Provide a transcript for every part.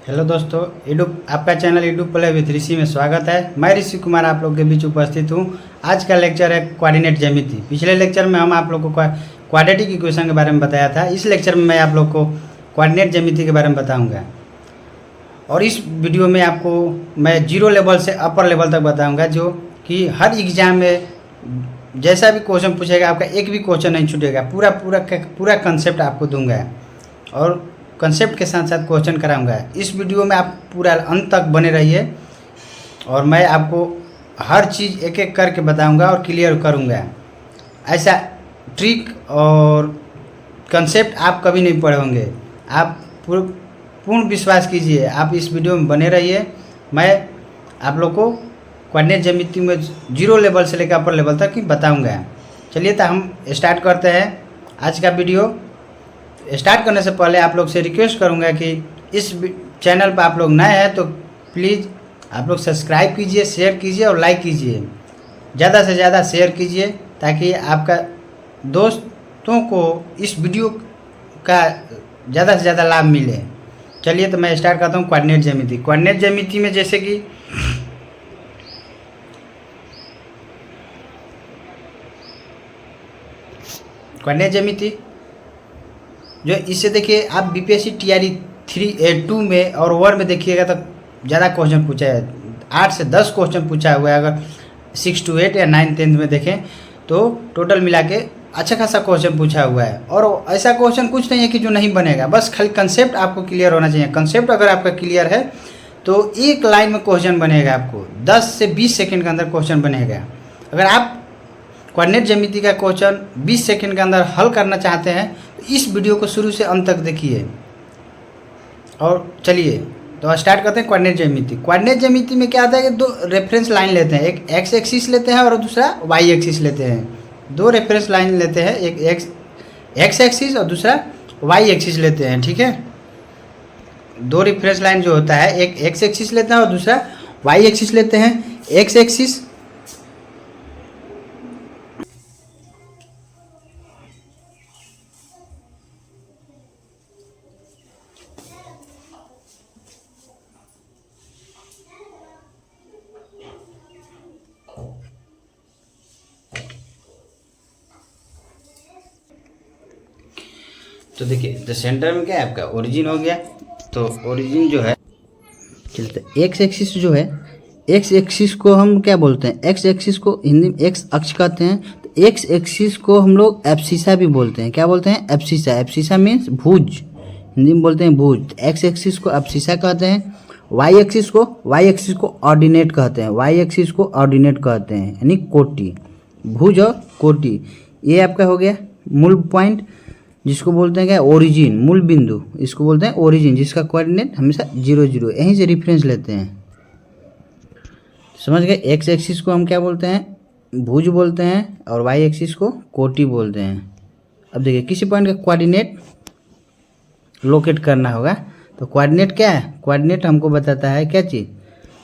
Hello दोस्तों, YouTube आपका channel YouTube play with ऋषि में स्वागत है। मैं ऋषि कुमार आप लोग के बीच उपस्थित हूँ। आज का लेक्चर है कोऑर्डिनेट ज्यामिति। पिछले लेक्चर में हम आप लोग को क्वाड्रेटिक इक्वेशन के बारे में बताया था। इस लेक्चर में मैं आप लोग को कोऑर्डिनेट ज्यामिति के बारे में बताऊँगा और इस वीडियो में आपको मैं जीरो लेवल से अपर लेवल तक बताऊँगा, जो कि हर एग्जाम में जैसा भी क्वेश्चन पूछेगा आपका एक भी क्वेश्चन नहीं छूटेगा। पूरा कंसेप्ट आपको दूंगा और कंसेप्ट के साथ साथ क्वेश्चन कराऊंगा। इस वीडियो में आप पूरा अंत तक बने रहिए और मैं आपको हर चीज़ एक एक करके बताऊंगा और क्लियर करूंगा। ऐसा ट्रिक और कंसेप्ट आप कभी नहीं पढ़े होंगे। आप पूर्ण विश्वास कीजिए, आप इस वीडियो में बने रहिए। मैं आप लोग को कोऑर्डिनेट ज्यामिति में जीरो लेवल से लेकर अपर लेवल तक ही बताऊँगा। चलिए तो हम स्टार्ट करते हैं आज का वीडियो। स्टार्ट करने से पहले आप लोग से रिक्वेस्ट करूंगा कि इस चैनल पर आप लोग नए हैं तो प्लीज़ आप लोग सब्सक्राइब कीजिए, शेयर कीजिए और लाइक कीजिए। ज़्यादा से ज़्यादा शेयर कीजिए ताकि आपका दोस्तों को इस वीडियो का ज़्यादा से ज़्यादा लाभ मिले। चलिए तो मैं स्टार्ट करता हूँ कोऑर्डिनेट ज्यामिति। कोऑर्डिनेट ज्यामिति में जैसे कि कोऑर्डिनेट ज्यामिति जो इससे देखिए आप बीपीएससी टीआरई 2 में और 1 में देखिएगा तो ज़्यादा क्वेश्चन पूछा है। 8 से 10 क्वेश्चन पूछा हुआ है। अगर 6 to 8 या 9 10 में देखें तो टोटल मिला के अच्छा खासा क्वेश्चन पूछा हुआ है। और ऐसा क्वेश्चन कुछ नहीं है कि जो नहीं बनेगा, बस खाली कंसेप्ट आपको क्लियर होना चाहिए। कंसेप्ट अगर आपका क्लियर है तो एक लाइन में क्वेश्चन बनेगा। आपको 10 से 20 सेकेंड के अंदर क्वेश्चन बनेगा। अगर आप कोऑर्डिनेट ज्यामिति का क्वेश्चन 20 सेकंड के अंदर हल करना चाहते हैं तो इस वीडियो को शुरू से अंत तक देखिए। और चलिए तो स्टार्ट करते हैं कोऑर्डिनेट ज्यामिति। कोऑर्डिनेट ज्यामिति में क्या आता है कि दो रेफरेंस लाइन लेते हैं, एक एक्स एक्सिस लेते हैं और दूसरा वाई एक्सिस लेते हैं। दो रेफरेंस लाइन लेते हैं, एक एक्स एक्सिस और दूसरा वाई एक्सिस लेते हैं। ठीक है, दो रेफरेंस लाइन जो होता है, एक एक्स एक्सिस लेते हैं और दूसरा वाई एक्सिस लेते हैं। एक्स एक्सिस तो देखिए द सेंटर में क्या है आपका ओरिजिन हो गया। तो ओरिजिन जो है चलते एक्स एक्सिस जो है, एक्स एक्सिस को हम क्या बोलते हैं, एक्स एक्सिस को हिंदी में एक्स अक्ष कहते हैं। तो एक्स एक्सिस को हम लोग एब्सिसा भी बोलते हैं। क्या बोलते हैं? एब्सिसा। एब्सिसा मीन्स भुज, हिंदी में बोलते हैं भुज। एक्स एक्सिस को एब्सिसा कहते हैं। वाई एक्सिस को ऑर्डिनेट कहते हैं। वाई एक्सिस को ऑर्डिनेट कहते हैं यानी कोटि, भुज और कोटि। ये आपका हो गया मूल पॉइंट, जिसको बोलते हैं क्या, ओरिजिन, मूल बिंदु। इसको बोलते हैं ओरिजिन, जिसका कोऑर्डिनेट हमेशा 0 0। यहीं से रेफरेंस लेते हैं। समझ गए? एक्स एक्सिस को हम क्या बोलते हैं, भुज बोलते हैं, और वाई एक्सिस को कोटि बोलते हैं। अब देखिए किसी पॉइंट का कोऑर्डिनेट लोकेट करना होगा तो कोऑर्डिनेट क्या है, कोऑर्डिनेट हमको बताता है क्या चीज़,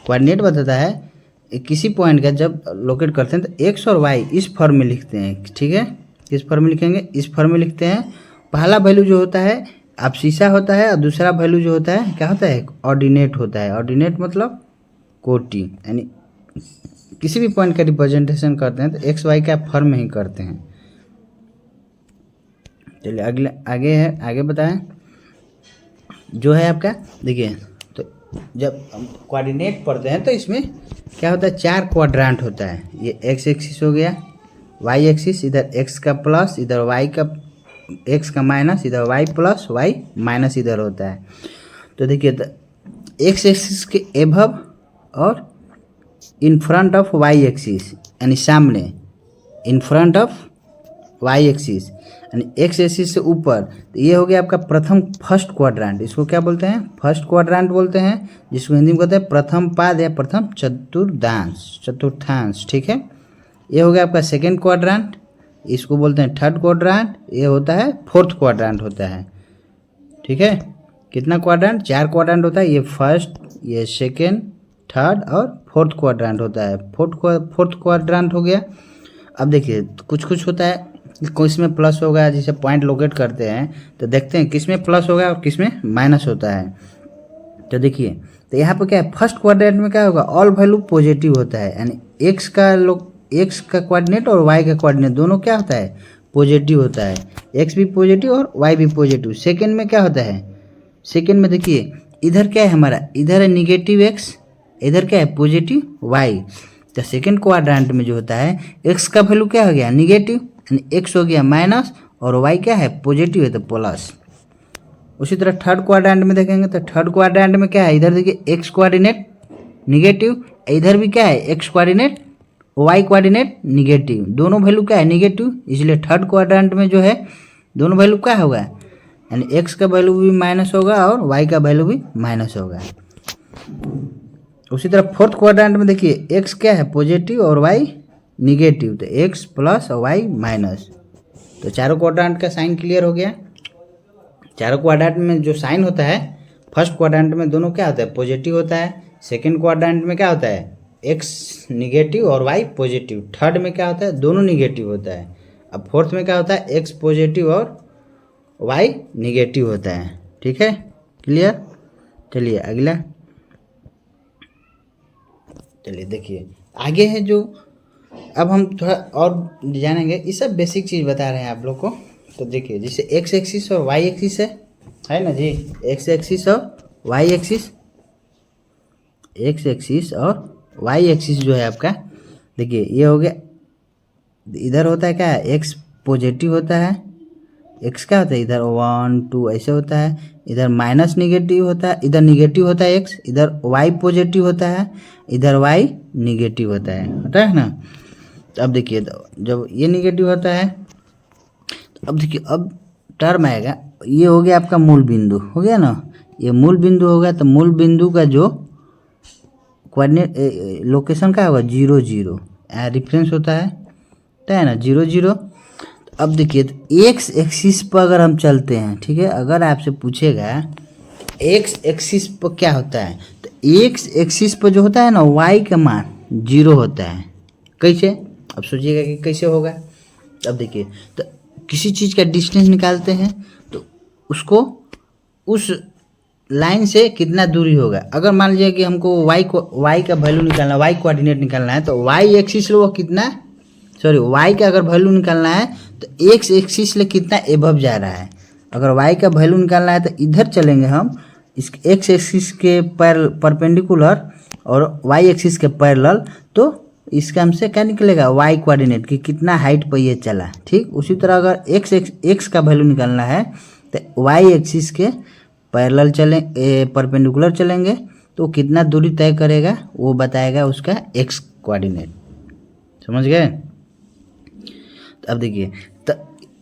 कोऑर्डिनेट बताता है किसी पॉइंट का जब लोकेट करते हैं तो एक्स और वाई इस फॉर्म में लिखते हैं। ठीक है, किस फॉर्म में लिखेंगे, इस फॉर्म में लिखते हैं। पहला वैल्यू जो होता है एब्सिसा होता है और दूसरा वैल्यू जो होता है क्या होता है, ऑर्डिनेट होता है। ऑर्डिनेट मतलब कोटि, यानी किसी भी पॉइंट का रिप्रेजेंटेशन करते हैं तो एक्स वाई का फॉर्म में ही करते हैं। चलिए आगे है, आगे बताएं जो है आपका। देखिए तो जब हम कोऑर्डिनेट पढ़ते हैं तो इसमें क्या होता है, 4 क्वाड्रेंट होता है। ये एक्स एक्सिस हो गया, वाई एक्सिस, इधर एक्स का प्लस, इधर वाई का एक्स का माइनस, इधर वाई प्लस वाई माइनस इधर होता है। तो देखिए तो एक्स एक्सिस के एबव और in front of Y axis, यानी सामने, in front of Y axis यानी एक्स एक्सिस से ऊपर। तो ये हो गया आपका फर्स्ट क्वाड्रेंट। इसको क्या बोलते हैं, फर्स्ट क्वाड्रेंट बोलते हैं, जिसको हिंदी में कहते हैं प्रथम पाद या प्रथम चतुर्थांश। ठीक है, ये हो गया आपका सेकेंड क्वाड्रेंट, इसको बोलते हैं थर्ड क्वाड्रेंट। ये होता है फोर्थ क्वाड्रेंट होता है। ठीक है, कितना क्वाड्रेंट, 4 क्वाड्रेंट होता है। ये फर्स्ट, ये सेकेंड, थर्ड और फोर्थ क्वाड्रेंट होता है। फोर्थ क्वाड्रेंट हो गया। अब देखिए कुछ कुछ होता है, किस में प्लस होगा, जैसे पॉइंट लोकेट करते हैं तो देखते हैं किस में प्लस होगा और किस में माइनस होता है। तो देखिए, तो यहाँ पर क्या है, फर्स्ट क्वाड्रेंट में क्या होगा, ऑल वैल्यू पॉजिटिव होता है, यानी एक्स का कोऑर्डिनेट और वाई का कोऑर्डिनेट दोनों क्या होता है, पॉजिटिव होता है। एक्स भी पॉजिटिव और वाई भी पॉजिटिव। सेकेंड में क्या होता है, सेकेंड में देखिए इधर क्या है हमारा, इधर है निगेटिव एक्स, इधर क्या है पॉजिटिव वाई। तो सेकेंड क्वाड्रेंट में जो होता है एक्स का वैल्यू क्या हो गया, निगेटिव, यानी एक्स हो गया माइनस और वाई क्या है, पॉजिटिव है तो प्लस। उसी तरह थर्ड क्वाड्रेंट में देखेंगे तो थर्ड क्वाड्रेंट में क्या है, इधर देखिए एक्स कोऑर्डिनेट निगेटिव, इधर भी क्या है X coordinate Y coordinate negative, दोनों वैल्यू क्या है निगेटिव, इसलिए थर्ड क्वाड्रेंट में जो है दोनों वैल्यू क्या होगा, यानी एक्स का वैल्यू भी माइनस होगा और वाई का वैल्यू भी माइनस होगा। उसी तरह फोर्थ क्वाड्रेंट में देखिए एक्स क्या है पॉजिटिव और वाई निगेटिव, तो एक्स प्लस और वाई माइनस। तो चारों क्वाड्रेंट का साइन क्लियर हो गया। चारों क्वाड्रेंट में जो साइन होता है, फर्स्ट क्वाड्रेंट में दोनों क्या होता है, पॉजिटिव होता है। सेकेंड क्वाड्रेंट में क्या होता है, एक्स निगेटिव और वाई पॉजिटिव। थर्ड में क्या होता है, दोनों निगेटिव होता है। अब फोर्थ में क्या होता है, एक्स पॉजिटिव और वाई निगेटिव होता है। ठीक है, क्लियर। चलिए अगला, चलिए देखिए आगे है जो, अब हम थोड़ा और जानेंगे। ये सब बेसिक चीज़ बता रहे हैं आप लोग को। तो देखिए जैसे एक्स एक्सिस और वाई एक्सिस है ना जी, एक्स एक्सिस और वाई एक्सिस, एक्स एक्सिस और वाई एक्सिस जो है आपका, देखिए ये हो गया, इधर होता है क्या है, एक्स पॉजिटिव होता है, एक्स क्या होता है इधर 1 2 ऐसे होता है, इधर माइनस निगेटिव होता है, इधर निगेटिव होता है एक्स, इधर वाई पॉजिटिव होता है, इधर वाई निगेटिव होता है ना। तो अब देखिए जब ये निगेटिव होता है तो अब देखिए, अब टर्म आएगा, ये हो गया आपका मूल बिंदु, हो गया ना, ये मूल बिंदु हो गया। तो मूल बिंदु का जो कोऑर्डिनेट लोकेशन क्या होगा, 0 0, रिफरेंस होता है ना 0 0। अब देखिए तो एक्स एक्सिस पर अगर हम चलते हैं, ठीक है, अगर आपसे पूछेगा एक्स एक्सिस पर क्या होता है, तो एक्स एक्सिस पर जो होता है ना, वाई का मान 0 होता है। कैसे, अब सोचिएगा कि कैसे होगा। अब देखिए, तो किसी चीज़ का डिस्टेंस निकालते हैं तो उसको उस लाइन से कितना दूरी होगा। अगर मान लीजिए कि हमको वाई का वैल्यू निकालना, वाई कोऑर्डिनेट निकालना है, तो वाई एक्सिस वो कितना, सॉरी वाई का अगर वैल्यू निकालना है तो एक्स एक्सिस ले कितना एबव जा रहा है। अगर वाई का वैल्यू निकालना है तो इधर चलेंगे हम, इस एक्स एक्सिस के परपेंडिकुलर और वाई एक्सिस के पैरेलल, तो इसका हमसे क्या निकलेगा, वाई कोऑर्डिनेट की कितना हाइट पर ये चला। ठीक, उसी तरह अगर एक्स का वैल्यू निकालना है तो वाई एक्सिस के पैरेलल परपेंडिकुलर चलेंगे, तो कितना दूरी तय करेगा वो बताएगा उसका एक्स कोऑर्डिनेट। समझ गए। अब देखिए तो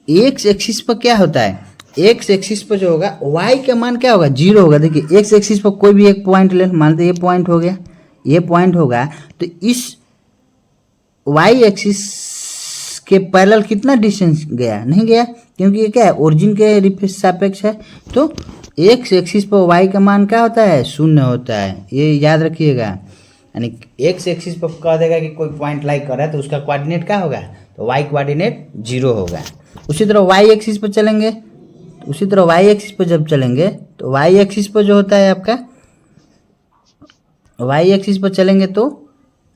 एक्स एक्सिस पर क्या होता है, एक्स एक्सिस पर जो होगा वाई का मान क्या होगा, 0 होगा। देखिए एक्स एक्सिस पर कोई भी एक पॉइंट ले, मानते ये पॉइंट हो गया, ये पॉइंट होगा, तो इस वाई एक्सिस के पैरेलल कितना डिस्टेंस गया, नहीं गया, क्योंकि ये क्या है, ओरिजिन के सापेक्ष है। तो एक्स एक्सिस पर वाई का मान क्या होता है, 0 होता है, ये याद रखिएगा। यानी एक्स एक्सिस पर कह देगा कि कोई पॉइंट लाइक कर रहा है तो उसका कोऑर्डिनेट क्या होगा, तो वाई कोऑर्डिनेट 0 होगा। उसी तरह वाई एक्सिस पर चलेंगे, उसी तरह वाई एक्सिस पर जब चलेंगे तो वाई एक्सिस पर जो होता है आपका, वाई एक्सिस पर चलेंगे तो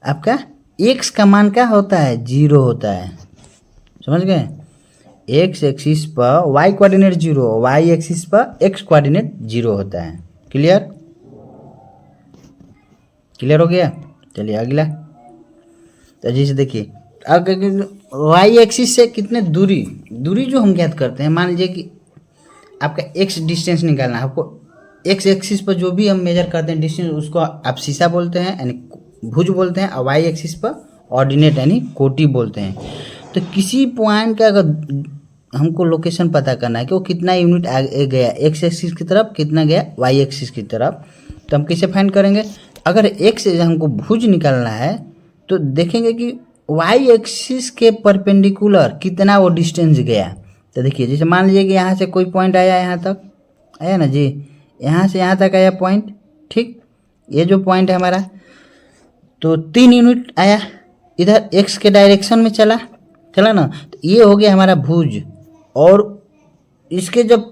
आपका एक्स का मान क्या होता है, 0 होता है। समझ गए। एक्स एक्सिस पर वाई कोऑर्डिनेट 0, वाई एक्सिस पर एक्स कोऑर्डिनेट 0 होता है। क्लियर, क्लियर हो गया। चलिए अगला, तो जैसे देखिए अगर वाई एक्सिस से कितने दूरी जो हम ज्ञात करते हैं, मान लीजिए कि आपका एक्स डिस्टेंस निकालना है आपको, एक्स एक्सिस पर जो भी हम मेजर करते हैं डिस्टेंस, उसको आप शीशा बोलते हैं यानी भुज बोलते हैं, और वाई एक्सिस पर ऑर्डिनेट यानी कोटि बोलते हैं। तो किसी पॉइंट का अगर हमको लोकेशन पता करना है कि वो कितना यूनिट आगे गया, एक्स एक्सिस की तरफ कितना गया वाई एक्सिस की तरफ, तो हम कैसे फाइंड करेंगे। अगर एक्स से हमको भुज निकालना है तो देखेंगे कि वाई एक्सिस के परपेंडिकुलर कितना वो डिस्टेंस गया। तो देखिए जैसे मान लीजिए कि यहाँ से कोई पॉइंट आया, यहाँ तक आया ना जी, यहाँ से यहाँ तक आया पॉइंट। ठीक, ये जो पॉइंट है हमारा, तो 3 यूनिट आया, इधर एक्स के डायरेक्शन में चला ना, तो ये हो गया हमारा भुज। और इसके जब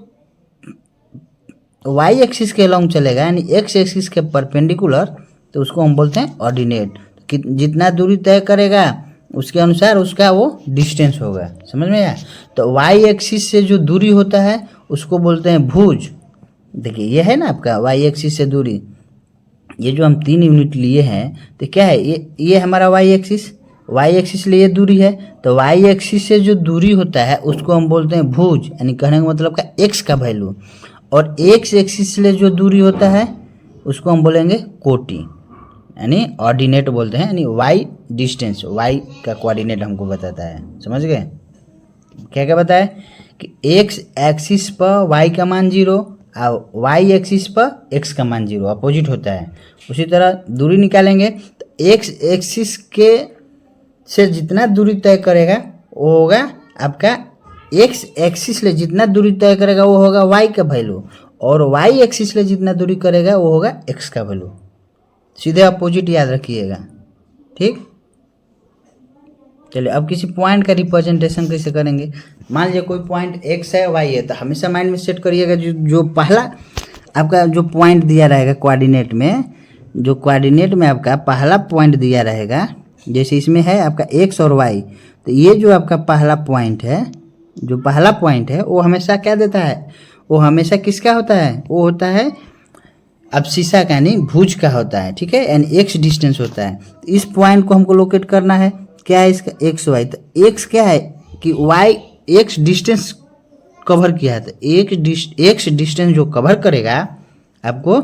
वाई एक्सिस के अलॉन्ग चलेगा यानी एक्स एक्सिस के परपेंडिकुलर, तो उसको हम बोलते हैं ऑर्डिनेट। जितना दूरी तय करेगा उसके अनुसार उसका वो डिस्टेंस होगा, समझ में आया। तो वाई एक्सिस से जो दूरी होता है उसको बोलते हैं भुज। देखिए ये है ना आपका वाई एक्सिस से दूरी, ये जो हम 3 यूनिट लिए हैं तो क्या है, ये हमारा वाई एक्सिस लिए दूरी है। तो वाई एक्सिस से जो दूरी होता है उसको हम बोलते हैं भुज, यानी कहने का मतलब का एक्स का वैल्यू। और एक्स एक्सिस से जो दूरी होता है उसको हम बोलेंगे कोटि, यानी ऑर्डिनेट बोलते हैं, यानी वाई डिस्टेंस, वाई का कोऑर्डिनेट हमको बताता है, समझ गए। क्या क्या बताया कि एक्स एक्सिस पर वाई का मान 0 और वाई एक्सिस पर एक्स का मान 0, अपोजिट होता है। उसी तरह दूरी निकालेंगे तो एक्स एक्सिस के से जितना दूरी तय करेगा वो होगा आपका एक्स एक्सिस ले जितना दूरी तय करेगा वो होगा वाई का वैल्यू, और वाई एक्सिस ले जितना दूरी करेगा वो होगा एक्स का वैल्यू। सीधे अपोजिट याद रखिएगा, ठीक। चलिए अब किसी पॉइंट का रिप्रेजेंटेशन कैसे करेंगे। मान लीजिए कोई पॉइंट एक्स है वाई है, तो हमेशा माइंड में सेट करिएगा जो पहला आपका जो पॉइंट दिया रहेगा कोऑर्डिनेट में, जो कोऑर्डिनेट में आपका पहला पॉइंट दिया रहेगा, जैसे इसमें है आपका एक्स और वाई, तो ये जो आपका पहला पॉइंट है, जो पहला पॉइंट है वो हमेशा क्या देता है, वो हमेशा किसका होता है, वो होता है अब्सिसा का यानी भुज का होता है, ठीक है, यानी एक्स डिस्टेंस होता है। तो इस पॉइंट को हमको लोकेट करना है, क्या है इसका एक्स वाई। तो एक्स क्या है कि वाई एक्स डिस्टेंस कवर किया है, तो एक्स डिस्टेंस जो कवर करेगा आपको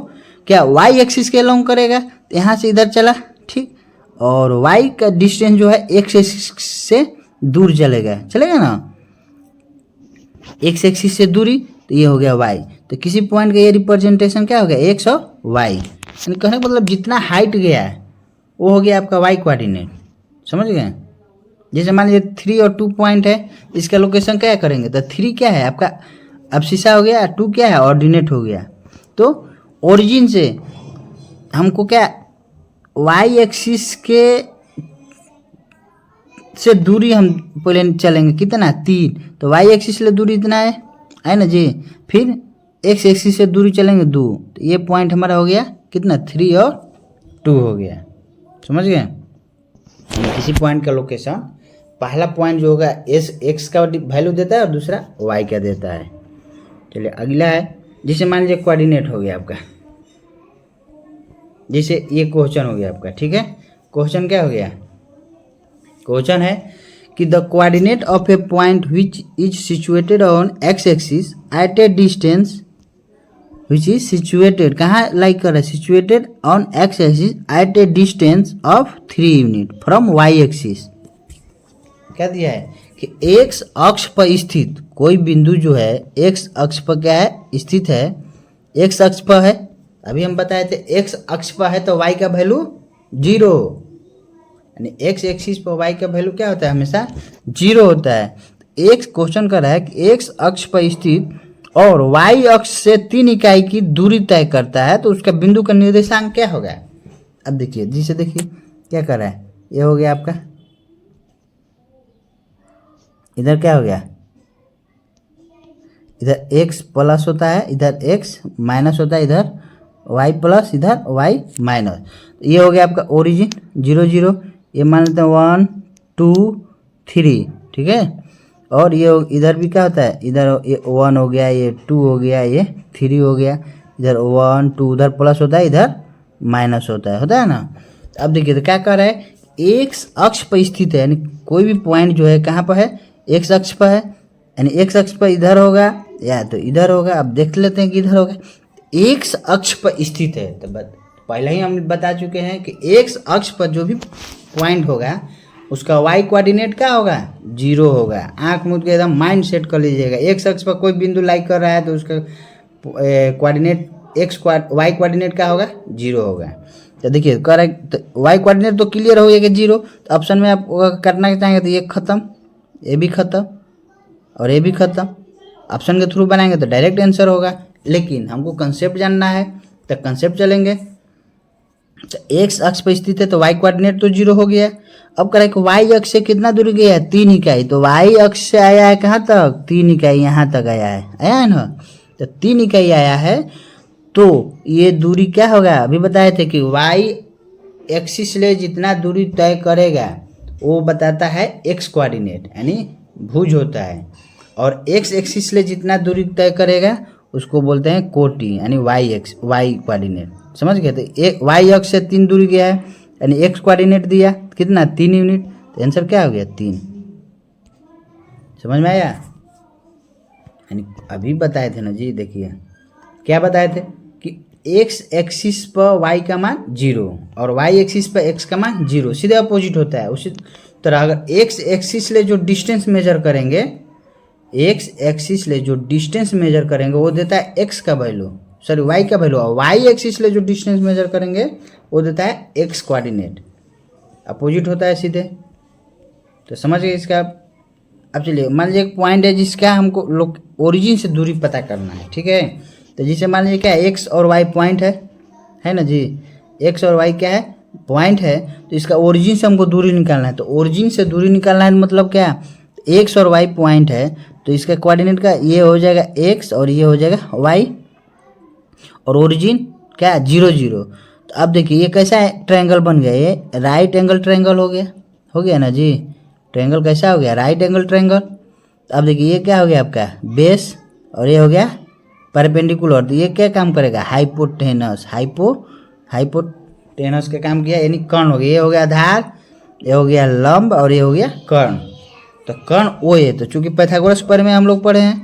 क्या वाई एक्सिस के अलोंग करेगा, तो यहाँ से इधर चला, ठीक, और वाई का डिस्टेंस जो है एक्स एक्सिस से दूर चलेगा ना, एक्स एक्सिस से दूरी, तो ये हो गया वाई। तो किसी पॉइंट का ये रिप्रेजेंटेशन क्या हो गया, एक्स और वाई, यानी कहने का मतलब जितना हाइट गया है वो हो गया आपका वाई कोऑर्डिनेट, समझ गए। जैसे मान लीजिए 3 और 2 पॉइंट है, इसका लोकेशन क्या करेंगे, तो 3 क्या है आपका अब्सिसा हो गया, 2 क्या है ऑर्डिनेट हो गया। तो ओरिजिन से हमको क्या वाई एक्सिस के से दूरी हम पहले चलेंगे कितना 3, तो वाई एक्सिस से दूरी इतना है ना जी, फिर एक्स एक्सिस से दूरी चलेंगे 2, तो ये पॉइंट हमारा हो गया कितना 3 और 2 हो गया, समझ गए। किसी पॉइंट का लोकेशन पहला पॉइंट जो होगा एक्स का वैल्यू देता है और दूसरा वाई का देता है। चलिए अगला है, जैसे मान लीजिए कोऑर्डिनेट हो गया आपका, जैसे ये क्वेश्चन हो गया आपका, ठीक है। क्वेश्चन क्या हो गया, क्वेश्चन है कि the coordinate of a point which is situated on X axis at a distance which is situated, कहाँ लाइक कर रहा है, situated on X axis at a distance of 3 unit from Y axis. क्या दिया है कि एक्स अक्ष पर स्थित कोई बिंदु जो है एक्स अक्ष पर क्या है स्थित है, एक्स अक्ष पर है, अभी हम बताए थे एक्स अक्ष पर है तो वाई का वैल्यू 0, यानी एक्स एक्सिस पर वाई का वैल्यू क्या होता है हमेशा 0 होता है। एक क्वेश्चन कर रहा है कि एक्स अक्ष पर स्थित और वाई अक्ष से 3 इकाई की दूरी तय करता है, तो उसका बिंदु का निर्देशांक क्या होगा। अब देखिए जिसे देखिए क्या कर रहा है, ये हो गया आपका, इधर क्या हो गया, इधर x प्लस होता है, इधर x माइनस होता है, इधर y प्लस, इधर y माइनस। ये हो गया आपका ओरिजिन 0 0, ये मान लेते हैं 1 2 3, ठीक है। और ये इधर भी क्या होता है, इधर ये 1 हो गया, ये 2 हो गया, ये 3 हो गया, इधर 1 2, उधर प्लस होता है, इधर माइनस होता है ना। अब देखिए तो क्या कर रहा है, एक्स अक्ष पर स्थित है, यानी कोई भी पॉइंट जो है कहाँ पर है, एक्स अक्ष पर है, यानी एक्स अक्ष पर इधर होगा या तो इधर होगा। अब देख लेते हैं कि इधर होगा, एक्स अक्ष पर स्थित है, तो पहले ही हम बता चुके हैं कि एक्स अक्ष पर जो भी पॉइंट होगा उसका वाई कोऑर्डिनेट क्या होगा 0 होगा। आंख मूंद के एकदम माइंड सेट कर लीजिएगा, एक्स अक्ष पर कोई बिंदु लाइक कर रहा है तो उसका कोऑर्डिनेट वाई कोऑर्डिनेट क्या होगा 0 होगा। तो देखिए करेक्ट, तो वाई कोऑर्डिनेट तो क्लियर हो गया कि 0, तो ऑप्शन में आप करना चाहेंगे तो ये खत्म, ये भी खत्म और ये भी खत्म। ऑप्शन के थ्रू बनाएंगे तो डायरेक्ट आंसर होगा, लेकिन हमको कंसेप्ट जानना है तो कंसेप्ट चलेंगे। तो एक्स अक्ष पर स्थित है तो वाई कोऑर्डिनेट तो 0 हो गया। अब करें कि वाई अक्ष से कितना दूरी गया है 3 इकाई, तो वाई अक्ष से आया है कहाँ तक 3 इकाई, यहाँ तक आया है ना, तो 3 इकाई आया है। तो ये दूरी क्या होगा, अभी बताए थे कि वाई एक्सिस ले जितना दूरी तय करेगा वो बताता है एक्स कोऑर्डिनेट, यानी भुज होता है, और एक्स एक्सिस ले जितना दूरी तय करेगा उसको बोलते हैं कोटि, यानी वाई कोऑर्डिनेट। समझ गए? तो एक वाई अक्ष से 3 दूरी गया है, यानी एक्स कोऑर्डिनेट दिया कितना 3 यूनिट, तो आंसर क्या हो गया 3। समझ में आया? यानी अभी बताए थे ना जी, देखिए क्या बताए थे कि एक्स एक्सिस पर वाई का मान 0 और वाई एक्सिस पर एक्स का मान 0, सीधे अपोजिट होता है। उसी तरह अगर एक्स एक्सिस ले जो डिस्टेंस मेजर करेंगे, एक्स एक्सिस ले जो डिस्टेंस मेजर करेंगे वो देता है एक्स का वैल्यू, सॉरी वाई का वैल्यू, और वाई एक्सिस ले जो डिस्टेंस मेजर करेंगे वो देता है एक्स कोऑर्डिनेट, अपोजिट होता है सीधे। तो समझ गए इसका? अब चलिए मान लीजिए एक पॉइंट है जिसका हमको ओरिजिन से दूरी पता करना है, ठीक है? तो जिसे मान लीजिए क्या एक्स और वाई पॉइंट है ना जी, एक्स और वाई क्या है, पॉइंट है, तो इसका ओरिजिन से हमको दूरी निकालना है। तो ओरिजिन से दूरी निकालना है मतलब क्या, एक्स और वाई पॉइंट है तो इसका कोऑर्डिनेट का ये हो जाएगा एक्स और ये हो जाएगा वाई, और ओरिजिन क्या 0 0। तो अब देखिए ये कैसा है, ट्रायंगल बन गया, ये राइट एंगल ट्रायंगल हो गया ना जी। ट्रायंगल कैसा हो गया, राइट एंगल ट्रायंगल। तो अब देखिए ये क्या हो गया आपका बेस, और ये हो गया परपेंडिकुलर। तो ये क्या काम करेगा, हाइपोटेनस, हाइपोटेनस का काम किया, यानी कर्ण हो गया। ये हो गया आधार, ये हो गया लंब, और ये हो गया कर्ण। तो कर्ण ओ ए, तो चूंकि पाइथागोरस प्रमेय हम लोग पढ़े हैं,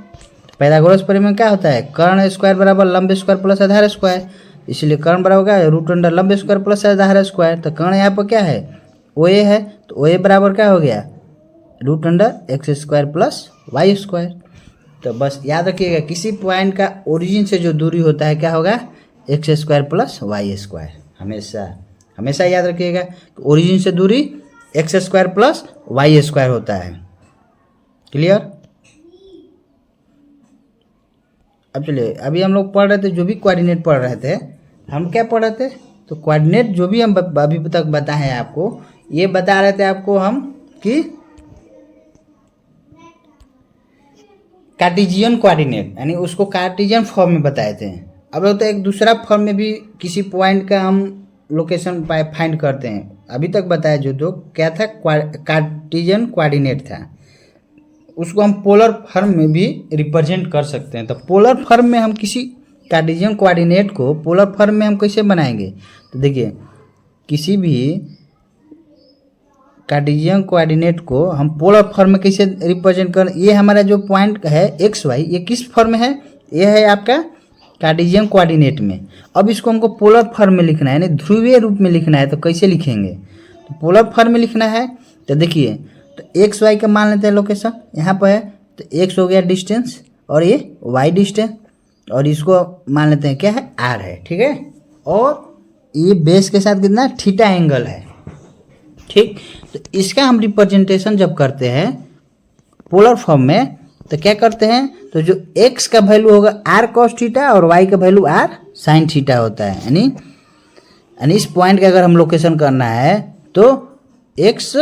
पाइथागोरस प्रमेय क्या होता है, कर्ण स्क्वायर बराबर लंब स्क्वायर प्लस आधार स्क्वायर, इसलिए कर्ण बराबर क्या है, रूट अंडर लंब स्क्वायर प्लस आधार स्क्वायर। तो कर्ण यहाँ पर क्या है, ओ ए है, तो ओ ए बराबर क्या हो गया, root under X square plus Y square. तो बस याद रखिएगा किसी पॉइंट का ओरिजिन से जो दूरी होता है क्या होगा, X square plus Y square. हमेशा याद रखिएगा ओरिजिन से दूरी X square plus Y square होता है। क्लियर? अब चलिए अभी हम लोग पढ़ रहे थे, जो भी कोऑर्डिनेट पढ़ रहे थे, हम क्या पढ़ रहे थे, तो कोऑर्डिनेट जो भी हम अभी तक बताए हैं आपको, ये बता रहे थे आपको हम कि कार्टेशियन कोऑर्डिनेट, यानी उसको कार्टेशियन फॉर्म में बताए थे। अब तो एक दूसरा फॉर्म में भी किसी पॉइंट का हम लोकेशन फाइंड करते हैं। अभी तक बताया जो तो क्या था, कार्टेशियन कोऑर्डिनेट था, उसको हम पोलर फॉर्म में भी रिप्रेजेंट कर सकते हैं। तो पोलर फॉर्म में हम किसी कार्टेशियन कोऑर्डिनेट को पोलर फॉर्म में हम कैसे बनाएंगे, तो देखिए किसी भी कार्टेशियन कोऑर्डिनेट को हम पोलर फॉर्म में कैसे रिप्रेजेंट कर, ये हमारा जो पॉइंट है एक्स वाई, ये किस फॉर्म में है, ये है आपका कार्टेशियन कोऑर्डिनेट में। अब इसको हमको पोलर फॉर्म में लिखना है, यानी ध्रुवीय रूप में लिखना है। तो कैसे लिखेंगे, तो पोलर फॉर्म में लिखना है। तो देखिए, तो एक्स वाई का मान लेते हैं लोकेशन, यहाँ पर है, तो एक्स हो गया डिस्टेंस और ये वाई डिस्टेंस, और इसको मान लेते हैं क्या है, आर है, ठीक है। और ये बेस के साथ कितना थीटा एंगल है, ठीक। तो इसका हम रिप्रेजेंटेशन जब करते हैं पोलर फॉर्म में, तो क्या करते हैं, तो जो x का वैल्यू होगा r cos थीटा और y का वैल्यू r sin थीटा होता है। यानी इस पॉइंट का अगर हम लोकेशन करना है तो x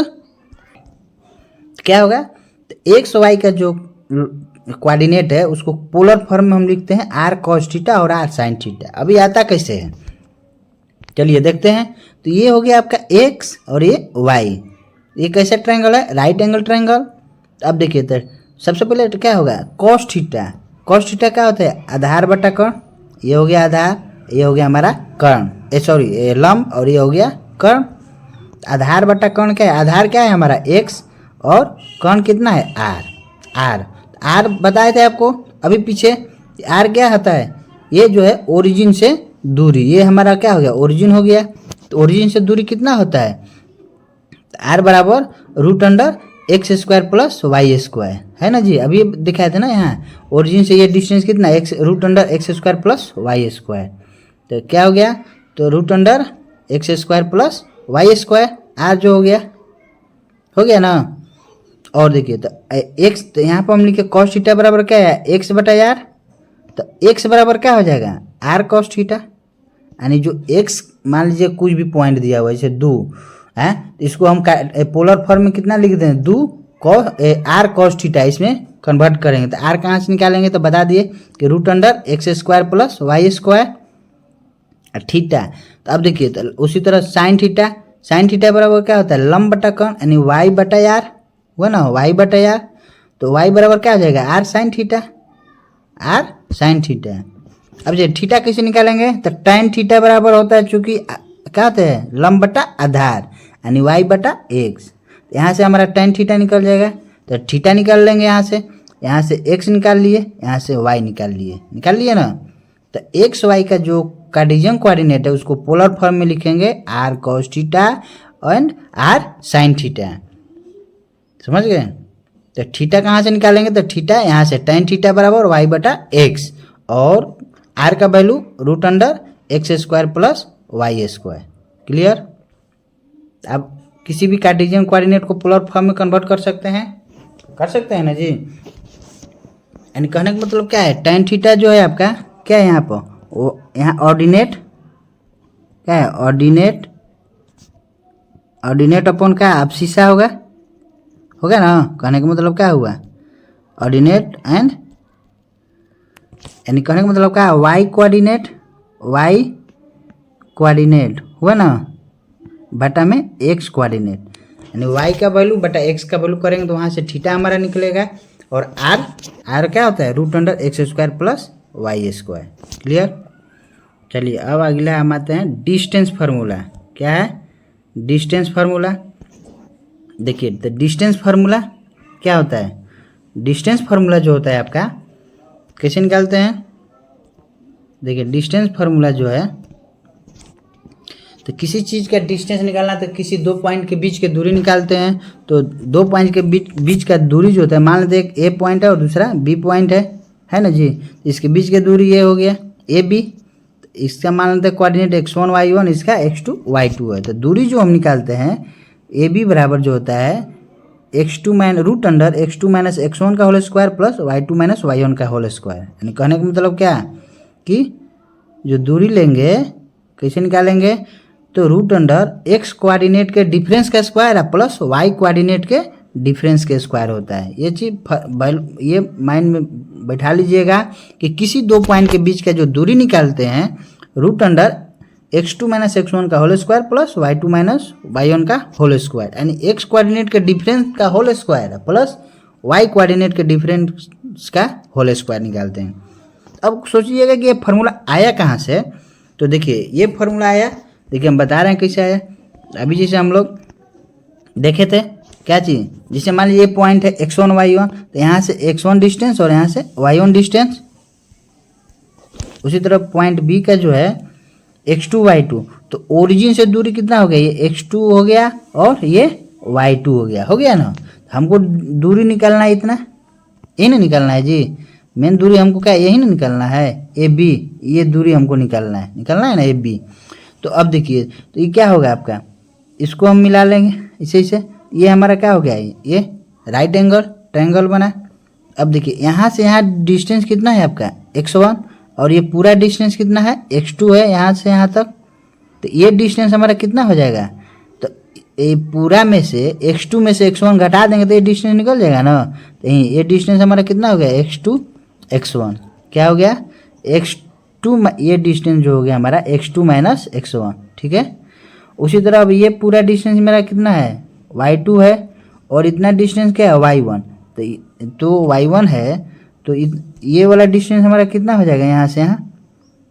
क्या होगा, तो x y का जो कोऑर्डिनेट है उसको पोलर फॉर्म में हम लिखते हैं r cos थीटा और r sin थीटा। अभी आता कैसे है, चलिए देखते हैं। तो ये हो गया आपका x और ये y, ये कैसा ट्रायंगल है, राइट एंगल ट्रायंगल। अब देखिए, तो सबसे पहले तो क्या होगा, cos थीटा। cos थीटा क्या होता है, आधार बटा कर्ण, ये हो गया आधार, ये हो गया हमारा कर्ण, सॉरी लंब, और ये हो गया कर्ण। आधार बटा कर्ण क्या है, आधार क्या है हमारा x और कर्ण कितना है r बताए थे आपको अभी पीछे। r क्या होता है, ये जो है ओरिजिन से दूरी, ये हमारा क्या हो गया, ओरिजिन हो गया। तो ओरिजिन से दूरी कितना होता है, r बराबर root under X square plus Y square, है ना जी। अभी दिखाए थे ना, यहाँ ओरिजिन से ये डिस्टेंस कितना, X root under X square plus Y square. तो क्या हो गया, तो root under X square plus Y square, r जो हो गया ना। और देखिए, तो एक्स, तो यहाँ पर हम लिखे कॉस थीटा बराबर क्या है, एक्स बटा आर। तो एक्स बराबर क्या हो जाएगा, आर कॉस थीटा, यानी जो एक्स मान लीजिए कुछ भी पॉइंट दिया हुआ है, जैसे 2 है, तो इसको हम पोलर फॉर्म में कितना लिख दें, 2 आर कॉस थीटा, इसमें कन्वर्ट करेंगे। तो आर कहाँ से निकालेंगे, तो बता दिए कि root under X square plus Y square, theta. तो अब देखिए, तो उसी तरह साइन थीटा बराबर क्या होता है, लंब बटा कर्ण, यानी वाई बटा आर हुआ ना, वाई बटा आर। तो वाई बराबर क्या हो जाएगा, आर साइन थीटा। अब जो थीटा कैसे निकालेंगे, तो tan थीटा बराबर होता है, चूंकि क्या होता है, लंब बटा आधार, यानी वाई बटा एक्स। यहाँ से हमारा tan थीटा निकल जाएगा, तो थीटा निकाल लेंगे यहाँ से x निकाल लिए, यहाँ से y निकाल लिए ना। तो एक्स वाई का जो कार्टेशियन कोऑर्डिनेट है उसको पोलर फॉर्म में लिखेंगे r cos theta and r sin theta, समझ गए। तो थीटा कहाँ से निकालेंगे, तो थीटा यहाँ से tan थीटा बराबर y बटा एक्स, और r का value √x² plus y²। Clear. अब किसी भी कार्टेशियन कोऑर्डिनेट को पोलर फॉर्म में कन्वर्ट कर सकते हैं ना जी। यानी कहने का मतलब क्या है, tan थीटा जो है आपका क्या है यहाँ पर, वो यहाँ ऑर्डिनेट क्या है, ऑर्डिनेट अपॉन क्या, अब शीशा होगा ना। कहने का मतलब क्या हुआ, ऑर्डिनेट एंड, यानी कहने का मतलब क्या है, वाई कोऑर्डिनेट हुआ ना, बटा में एक्स कोऑर्डिनेट, यानी वाई का वैल्यू बटा एक्स का वैल्यू करेंगे तो वहाँ से थीटा हमारा निकलेगा, और आर क्या होता है, √x² प्लस y²। क्लियर। चलिए अब अगला हम आते हैं डिस्टेंस फार्मूला। क्या है, डिस्टेंस फार्मूला। देखिए, तो डिस्टेंस फार्मूला क्या होता है, डिस्टेंस फार्मूला जो होता है आपका कैसे निकालते हैं। देखिए, डिस्टेंस फार्मूला जो है, तो किसी चीज़ का डिस्टेंस निकालना तो किसी दो पॉइंट के बीच की दूरी निकालते हैं। तो दो पॉइंट के बीच का दूरी जो होता है, मान लेते हैं एक ए पॉइंट है और दूसरा बी पॉइंट है ना जी। इसके बीच की दूरी ये हो गया ए बी, इसका मान लेते हैं कोऑर्डिनेट x1 y1, इसका x2 y2 है। तो दूरी जो हम निकालते हैं ए बी बराबर जो होता है x2 माइनस x1 का whole square plus y2 minus y1 का होल स्क्वायर। यानी कहने का मतलब क्या कि जो दूरी लेंगे कैसे निकालेंगे, तो √x कोऑर्डिनेट के डिफरेंस का स्क्वायर है प्लस y कोऑर्डिनेट के डिफरेंस के स्क्वायर होता है। ये चीज़ ये माइंड में बैठा लीजिएगा कि किसी दो पॉइंट के बीच का जो दूरी निकालते हैं, √x2 माइनस x1 का whole square plus y2 minus y1 का होल स्क्वायर, यानी x कोऑर्डिनेट के डिफरेंस का होल स्क्वायर है प्लस y कोऑर्डिनेट के डिफरेंस का होल स्क्वायर निकालते हैं। अब सोचिएगा कि ये फार्मूला आया कहाँ से। तो देखिए, ये फार्मूला आया, देखिए हम बता रहे हैं कैसे आया। अभी जैसे हम लोग देखे थे क्या चीज़, जैसे मान लीजिए ये पॉइंट है x1 y1, तो यहाँ से x1 डिस्टेंस और यहाँ से y1 डिस्टेंस। उसी तरह पॉइंट बी का जो है x2 y2, तो ओरिजिन से दूरी कितना हो गया, ये x2 हो गया और ये y2 हो गया ना। हमको दूरी निकालना है इतना, यही ना निकालना है जी। मेन दूरी हमको क्या यही ना निकालना है, ए बी, ये दूरी हमको निकालना है ना ए बी। तो अब देखिए, तो ये क्या होगा आपका, इसको हम मिला लेंगे इसे ये हमारा क्या हो गया, ये राइट एंगल ट्रायंगल बना। अब देखिए, यहाँ से यहाँ डिस्टेंस कितना है आपका x1, और ये पूरा डिस्टेंस कितना है x2 है यहाँ से यहाँ तक। तो ये डिस्टेंस हमारा कितना हो जाएगा, तो ये पूरा में से x2 में से x1 घटा देंगे तो ये डिस्टेंस निकल जाएगा ना। तो ये डिस्टेंस हमारा कितना हो गया, x2 x1 क्या हो गया, x2, ये डिस्टेंस जो हो गया हमारा x2 माइनस x1। ठीक है। उसी तरह अब ये पूरा डिस्टेंस मेरा कितना है, y2 है, और इतना डिस्टेंस क्या है y1, तो y1 है, तो ये वाला डिस्टेंस हमारा कितना हो जाएगा यहाँ से यहाँ,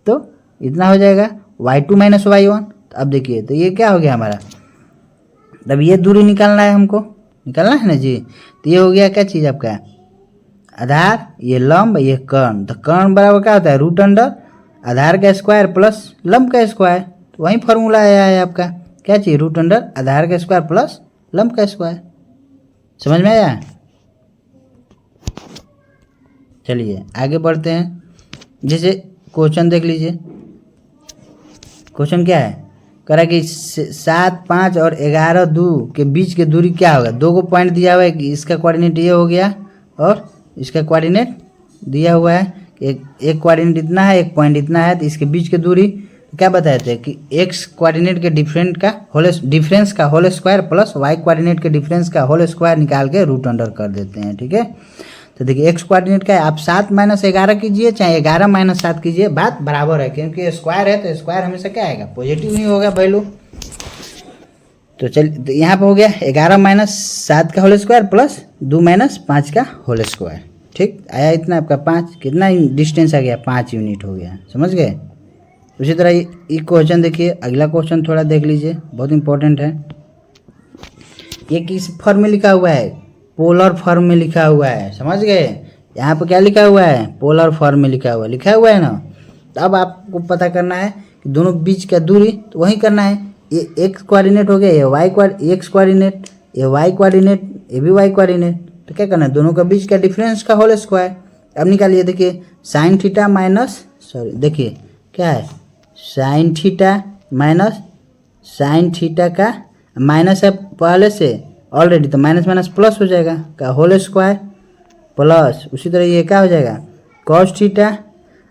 तो इतना हो जाएगा y2 माइनस y1। तो अब देखिए, तो ये क्या हो गया हमारा, अब ये दूरी निकालना है, हमको निकालना है ना जी। तो ये हो गया क्या चीज़ आपका, आधार, ये लंब, ये कर्ण। तो कर्ण बराबर क्या होता है, √आधार का स्क्वायर प्लस लंब का स्क्वायर। तो वही फार्मूला आया है आपका, क्या चाहिए, √आधार का स्क्वायर प्लस लंब का स्क्वायर। समझ में आया। चलिए आगे बढ़ते हैं। जैसे क्वेश्चन देख लीजिए, क्वेश्चन क्या है, कह रहा है कि 7, 5 और 11, 2 के बीच की दूरी क्या होगा। दो को पॉइंट दिया हुआ है कि इसका कोऑर्डिनेट ये हो गया और इसका कोऑर्डिनेट दिया हुआ है कि एक कोऑर्डिनेट इतना है, एक पॉइंट इतना है। तो इसके बीच की दूरी क्या बताए थे कि x कोऑर्डिनेट के डिफरेंस का whole square plus y coordinate के डिफरेंस का होल स्क्वायर निकाल के √अंडर कर देते हैं। ठीक है। तो देखिए एक्स कोऑर्डिनेट का है, आप 7 माइनस 11 कीजिए चाहे 11 माइनस 7 कीजिए, बात बराबर है, क्योंकि स्क्वायर है तो स्क्वायर हमेशा क्या आएगा, पॉजिटिव ही होगा वैल्यू। तो चलिए तो यहाँ पे हो गया 11 माइनस 7 का होल स्क्वायर प्लस 2 माइनस 5 का होल स्क्वायर। ठीक आया इतना आपका 5, कितना डिस्टेंस आ गया, 5 यूनिट हो गया, समझ गए। उसी तरह ये क्वेश्चन देखिए, अगला क्वेश्चन थोड़ा देख लीजिए, बहुत इंपॉर्टेंट है। ये किस फॉर्म में लिखा हुआ है, पोलर फॉर्म में लिखा हुआ है, समझ गए। यहाँ पे क्या लिखा हुआ है, पोलर फॉर्म में लिखा हुआ है ना। तो अब आपको पता करना है कि दोनों बीच का दूरी, तो वही करना है। ये एक्स कोऑर्डिनेट हो गया, ये वाई एक्स कोऑर्डिनेट, ये वाई कोऑर्डिनेट, ये भी वाई कोऑर्डिनेट। तो क्या करना है, दोनों का बीच का डिफरेंस का होल स्क्वायर। अब निकालिए, देखिए साइन थीटा माइनस, सॉरी देखिए क्या है, sine theta minus sign theta का माइनस है पहले से ऑलरेडी, तो माइनस माइनस प्लस हो जाएगा का होल स्क्वायर प्लस, उसी तरह ये क्या हो जाएगा, cos theta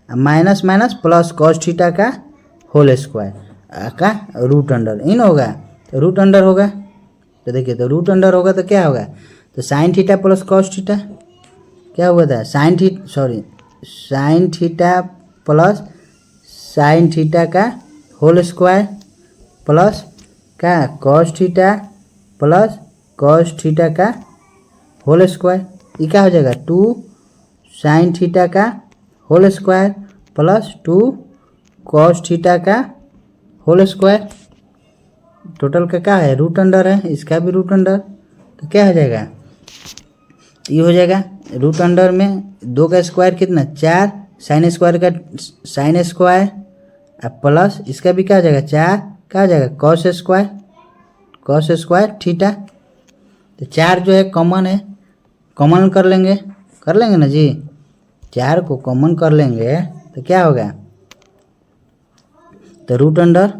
minus minus plus cos theta का होल स्क्वायर का रूट अंडर इन होगा, तो रूट अंडर होगा। तो देखिए तो रूट अंडर होगा तो क्या होगा, तो sine theta plus cos theta क्या हुआ था, sine theta plus sine theta का होल स्क्वायर प्लस क्या cos theta plus cos theta का होल स्क्वायर। ये क्या हो जाएगा, 2 साइन थीटा का whole square plus 2 cos theta का होल स्क्वायर। टोटल का क्या है, रूट अंडर है, इसका भी रूट अंडर, तो क्या हो जाएगा, ये हो जाएगा रूट अंडर में 2 का स्क्वायर कितना 4, साइन स्क्वायर का साइन स्क्वायर प्लस इसका भी क्या हो जाएगा 4, क्या हो जाएगा कॉस स्क्वायर थीटा। तो 4 जो है कॉमन है, कॉमन कर लेंगे ना जी, 4 को कॉमन कर लेंगे तो क्या होगा, तो रूट अंडर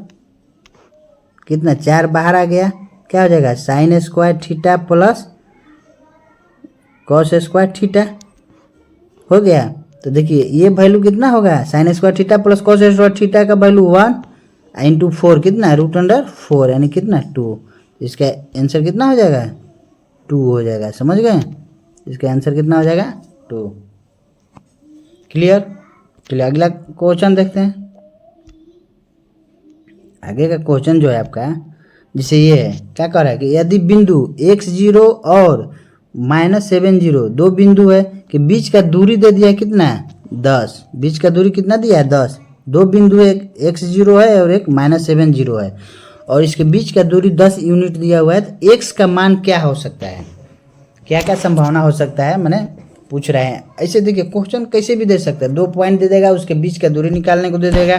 कितना 4 बाहर आ गया, क्या हो जाएगा sine square theta plus cos square theta हो गया। तो देखिए ये वैल्यू कितना होगा, sine square theta plus cos square theta का वैल्यू 1 इंटू 4 कितना रूट अंडर 4 यानी कितना 2। इसका आंसर कितना हो जाएगा 2 हो जाएगा, समझ गए। इसका आंसर कितना हो जाएगा 2। क्लियर। चलिए अगला क्वेश्चन देखते हैं। आगे का क्वेश्चन जो है आपका, जैसे ये है क्या कर रहा है कि यदि बिंदु x0 और -70 दो बिंदु है कि बीच का दूरी दे दिया है कितना 10, बीच का दूरी कितना दिया है 10, दो बिंदु है एक x0 है और एक -70 है और इसके बीच का दूरी 10 यूनिट दिया हुआ है, तो x का मान क्या हो सकता है, क्या क्या संभावना हो सकता है, मैंने पूछ रहे हैं। ऐसे देखिए क्वेश्चन कैसे भी दे सकता है, 2 पॉइंट दे देगा उसके बीच का दूरी निकालने को दे देगा,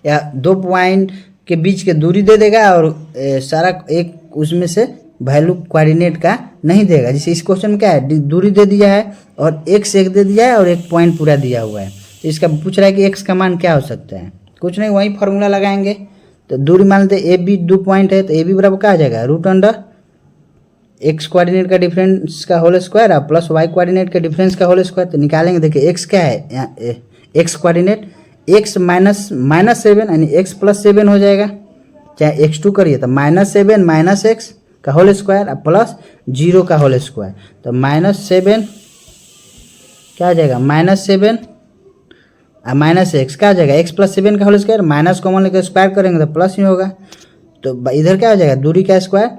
या 2 पॉइंट के बीच के दूरी दे देगा और सारा एक उसमें से वैल्यू कोऑर्डिनेट का नहीं देगा। जैसे इस क्वेश्चन में क्या है, दूरी दे दिया है और x एक दे दिया है और एक पॉइंट पूरा दिया हुआ है, तो इसका पूछ रहा है कि x का मान क्या हो सकता है। कुछ नहीं, वही फार्मूला लगाएंगे। तो दूरी मान लेते ए बी 2 पॉइंट है, तो ए बी बराबर क्या आ जाएगा रूट अंडर x कोऑर्डिनेट का डिफरेंस का होल स्क्वायर और प्लस y कोऑर्डिनेट का डिफरेंस का होल स्क्वायर। तो निकालेंगे, देखिए x क्या है, यहाँ x कोऑर्डिनेट x -7 यानी x + 7 हो जाएगा, चाहे x2 करिए तो -7 - x का होल स्क्वायर और प्लस 0 का होल स्क्वायर। तो -7 क्या हो जाएगा, -7 और -x क्या हो जाएगा, x + 7 का होल स्क्वायर, माइनस कॉमन लेकर स्क्वायर करेंगे तो प्लस ही होगा। तो इधर क्या हो जाएगा, दूरी का स्क्वायर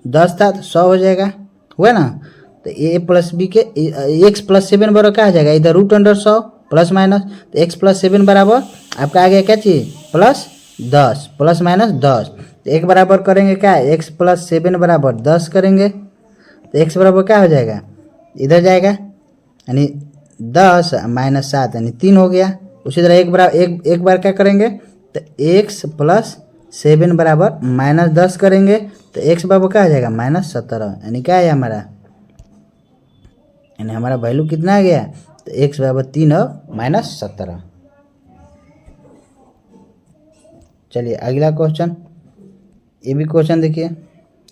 10 था तो 100 हो जाएगा, हुआ ना। तो a + b के x + 7 बराबर क्या हो जाएगा, इधर रूट अंडर 100 प्लस माइनस, तो x + 7 बराबर आपका आ गया क्या चीज़ +10 ±10। तो एक बराबर करेंगे क्या, x + 7 बराबर 10 करेंगे, तो x बराबर क्या हो जाएगा, इधर जाएगा यानी 10 - 7 यानी 3 हो गया। उसी तरह एक बार क्या करेंगे, तो x + 7 बराबर -10 करेंगे, तो x बराबर क्या आ जाएगा -17 यानी क्या है हमारा, यानी हमारा वैल्यू कितना आ गया, तो x बराबर 3 और -17। चलिए अगला क्वेश्चन, ये भी क्वेश्चन देखिए।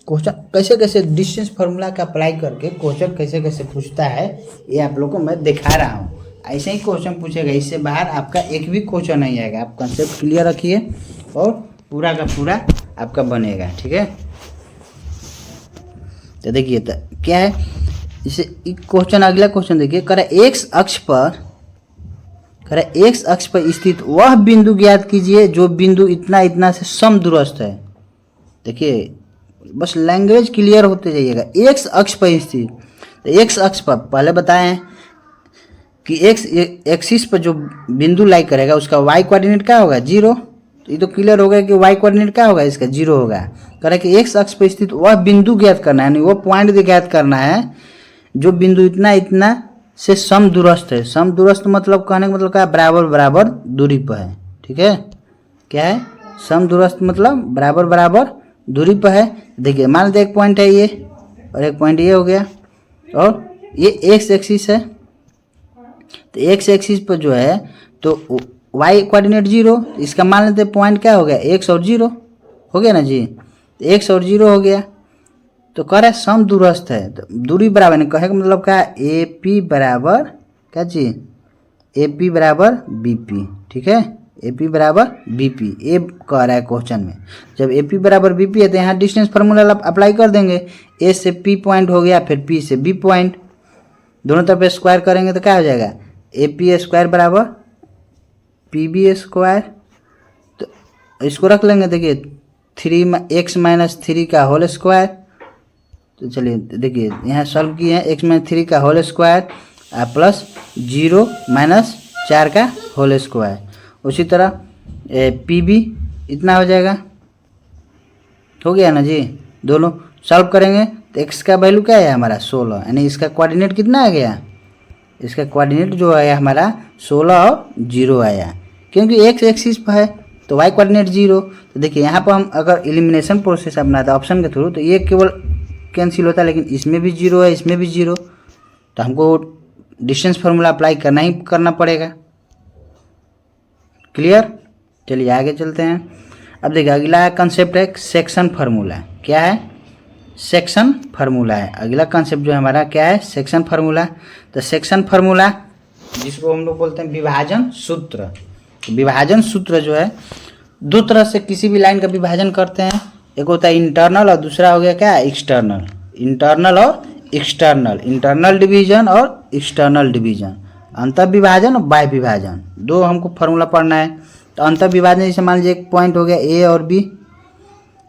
क्वेश्चन कैसे कैसे डिस्टेंस फार्मूला का अप्लाई करके क्वेश्चन कैसे कैसे पूछता है, ये आप लोगों को मैं दिखा रहा हूँ। ऐसे ही क्वेश्चन पूछेगा, इससे बाहर आपका एक भी क्वेश्चन नहीं आएगा। आप कंसेप्ट क्लियर रखिए और पूरा का पूरा आपका बनेगा, ठीक है। तो देखिए तो क्या है, इसे क्वेश्चन, अगला क्वेश्चन देखिए, करे एक्स अक्ष पर स्थित वह बिंदु ज्ञात कीजिए जो बिंदु इतना इतना से समदूरस्थ है। देखिए बस लैंग्वेज क्लियर होते जाइएगा। एक्स अक्ष पर स्थित, तो एक्स अक्ष पर पहले बताए हैं कि एक्स एक्सिस पर जो बिंदु लाई करेगा उसका वाई कोऑर्डिनेट क्या होगा, 0। तो ये तो क्लियर हो गया कि वाई कोऑर्डिनेट क्या होगा, इसका 0 होगा। कह रहा है कि एक्स अक्ष पर स्थित वह बिंदु ज्ञात करना है, यानी वो पॉइंट ज्ञात करना है जो बिंदु इतना इतना से समदूरस्थ है। समदूरस्थ मतलब कहने का मतलब क्या है, बराबर बराबर दूरी पर है। ठीक है, क्या है समदूरस्थ मतलब बराबर बराबर दूरी पर है। देखिए मान लीजिए एक पॉइंट है ये और एक पॉइंट ये हो गया, और ये एक्स एक्सिस है। तो एक्स एक्सिस पर जो है तो वाई कोऑर्डिनेट 0, इसका मान लेते पॉइंट क्या हो गया, एक्स और 0 हो गया ना जी। एक्स और 0 हो गया, तो कह रहा है समदूरस्थ है, तो दूरी बराबर नहीं, कहे का मतलब क्या है, ए पी बराबर क्या चीज, ए पी बराबर बी पी। ठीक है, ए पी बराबर बी पी, ए कह रहा है क्वेश्चन में। जब ए पी बराबर बी पी है तो यहाँ डिस्टेंस फार्मूला अप्लाई कर देंगे। ए से पी पॉइंट हो गया, फिर पी से बी पॉइंट, दोनों तरफ स्क्वायर करेंगे तो क्या हो जाएगा, ए पी स्क्वायर बराबर पी बी स्क्वायर। तो इसको रख लेंगे, देखिए 3x-3 का होल स्क्वायर। तो चलिए देखिए यहाँ सॉल्व किए हैं, x-3 का होल स्क्वायर प्लस 0 - 4 का होल स्क्वायर। उसी तरह पी बी इतना हो जाएगा, हो गया ना जी। दोनों सॉल्व करेंगे तो x का वैल्यू क्या है हमारा 16, यानी इसका कोऑर्डिनेट कितना आ गया, इसका कोऑर्डिनेट जो आया हमारा 16 और 0 आया, क्योंकि x एक्सिस पर है तो y कोऑर्डिनेट 0। तो देखिए यहाँ पर हम अगर एलिमिनेशन प्रोसेस अपनाते हैं ऑप्शन के थ्रू तो ये केवल कैंसिल होता है, लेकिन इसमें भी 0 है, इसमें भी 0, तो हमको डिस्टेंस फार्मूला अप्लाई करना ही करना पड़ेगा। क्लियर, चलिए आगे चलते हैं। अब देखिए अगला कंसेप्ट है सेक्शन फार्मूला। क्या है, सेक्शन फार्मूला है अगला कंसेप्ट जो है हमारा, क्या है सेक्शन फार्मूला। तो सेक्शन फार्मूला जिसको हम लोग बोलते हैं विभाजन सूत्र। विभाजन सूत्र जो है दो तरह से किसी भी लाइन का विभाजन करते हैं, एक होता है इंटरनल और दूसरा हो गया क्या एक्सटर्नल। इंटरनल और एक्सटर्नल, इंटरनल डिवीजन और एक्सटर्नल डिवीजन, अंतर विभाजन और बाह्य विभाजन, दो हमको फार्मूला पढ़ना है। तो अंतर विभाजन जैसे मान लीजिए एक पॉइंट हो गया ए और B,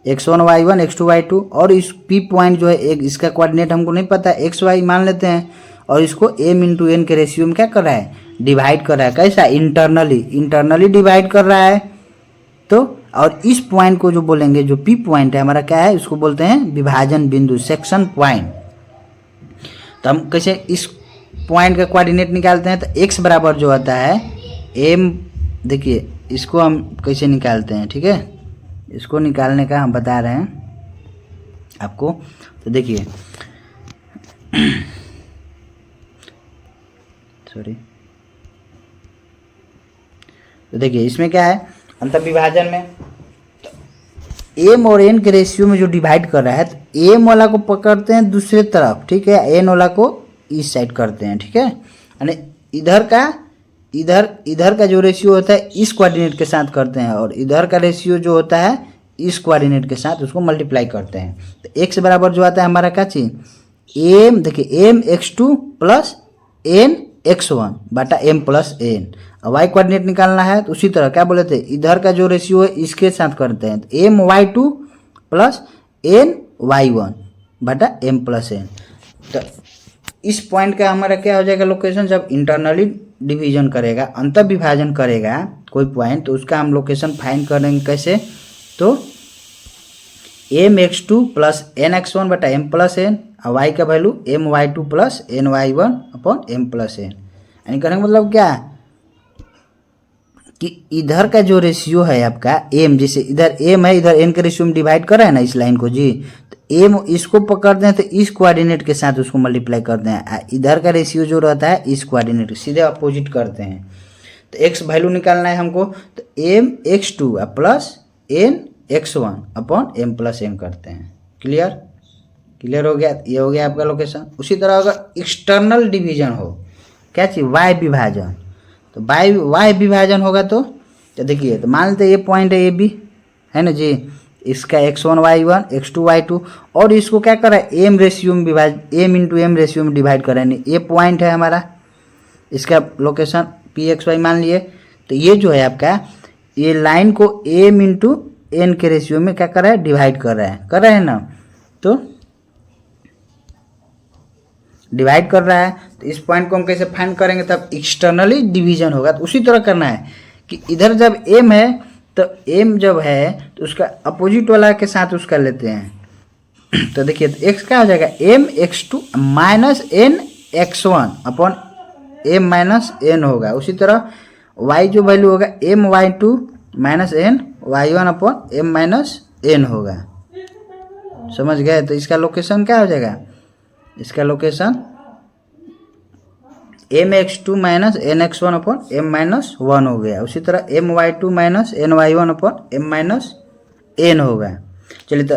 x1 y1 x2 y2, और इस p पॉइंट जो है एक इसका कोऑर्डिनेट हमको नहीं पता है, x y मान लेते हैं, और इसको m × n के रेशियो में क्या कर रहा है, डिवाइड कर रहा है। कैसा, इंटरनली डिवाइड कर रहा है। तो और इस पॉइंट को जो बोलेंगे, जो p पॉइंट है हमारा क्या है, उसको बोलते हैं विभाजन बिंदु, सेक्शन पॉइंट। तो हम कैसे इस पॉइंट का कोऑर्डिनेट निकालते हैं, तो x बराबर जो होता है m, देखिए इसको हम कैसे निकालते हैं, ठीक है, इसको निकालने का हम बता रहे हैं आपको। तो देखिए सॉरी, तो देखिए इसमें क्या है, अंतर विभाजन में एम और एन के रेशियो में जो डिवाइड कर रहा है, तो एम वाला को पकड़ते हैं दूसरे तरफ, ठीक है, एन वाला को इस साइड करते हैं, ठीक है, यानी इधर का जो रेशियो होता है इस कोऑर्डिनेट के साथ करते हैं, और इधर का रेशियो जो होता है इस कोऑर्डिनेट के साथ उसको मल्टीप्लाई करते हैं। तो x बराबर जो आता है हमारा क्या चीज, एम, देखिए M x2 plus n x1 बटा m प्लस एन। और y कोऑर्डिनेट निकालना है तो उसी तरह क्या बोले थे, इधर का जो रेशियो है इसके साथ करते हैं, तो M y2 plus n y1 बटा m प्लस एन। तो इस पॉइंट का हमारा क्या हो जाएगा लोकेशन, जब इंटरनली डिवीजन करेगा, अंतर विभाजन करेगा कोई पॉइंट, तो उसका हम लोकेशन फाइंड करेंगे कैसे, तो M x2 plus n x1 बटा m प्लस एन, और y का value m y2 plus n y1 upon m plus n. यानी कहने का मतलब क्या कि इधर का जो रेशियो है आपका m, जैसे इधर m है, इधर n के रेशियो में डिवाइड कर रहे हैं ना इस लाइन को जी, तो m इसको पकड़ते हैं तो इस कोऑर्डिनेट के साथ उसको मल्टीप्लाई करते हैं, इधर का रेशियो जो रहता है इस कोऑर्डिनेट सीधे अपोजिट करते हैं। तो x वैल्यू निकालना है हमको, तो m x2 plus n x1 upon m plus n करते हैं। क्लियर हो गया, ये हो गया आपका लोकेशन। उसी तरह अगर एक्सटर्नल डिवीजन हो, क्या चीज, वाय विभाजन, तो वाय विभाजन होगा तो देखिए, तो मान लेते ये पॉइंट है ए बी है ना जी, इसका x1 y1 x2 y2, और इसको क्या कर रहा है m रेशियो में m इंटू एम रेशियो में डिवाइड कर रहा है। ये पॉइंट है हमारा, इसका लोकेशन pxy मान लिए। तो ये जो है आपका, ये लाइन को m इंटू एन के रेशियो में क्या कर रहा है, डिवाइड कर रहा है ना। तो डिवाइड कर रहा है, तो इस पॉइंट को हम कैसे फाइंड करेंगे, तब एक्सटर्नली डिवीजन होगा। तो उसी तरह करना है कि इधर जब m है तो m जब है तो उसका अपोजिट वाला के साथ उसका लेते हैं। तो देखिए तो x क्या हो जाएगा, m x2 minus n x1 upon m minus n होगा। उसी तरह y जो वैल्यू होगा m y2 minus n y1 upon m minus n होगा। समझ गए। तो इसका लोकेशन क्या हो जाएगा, इसका location m x2 minus n x1 upon m minus 1 हो गया। उसी तरह m y2 minus n y1 upon m minus n होगा। चलिए, तो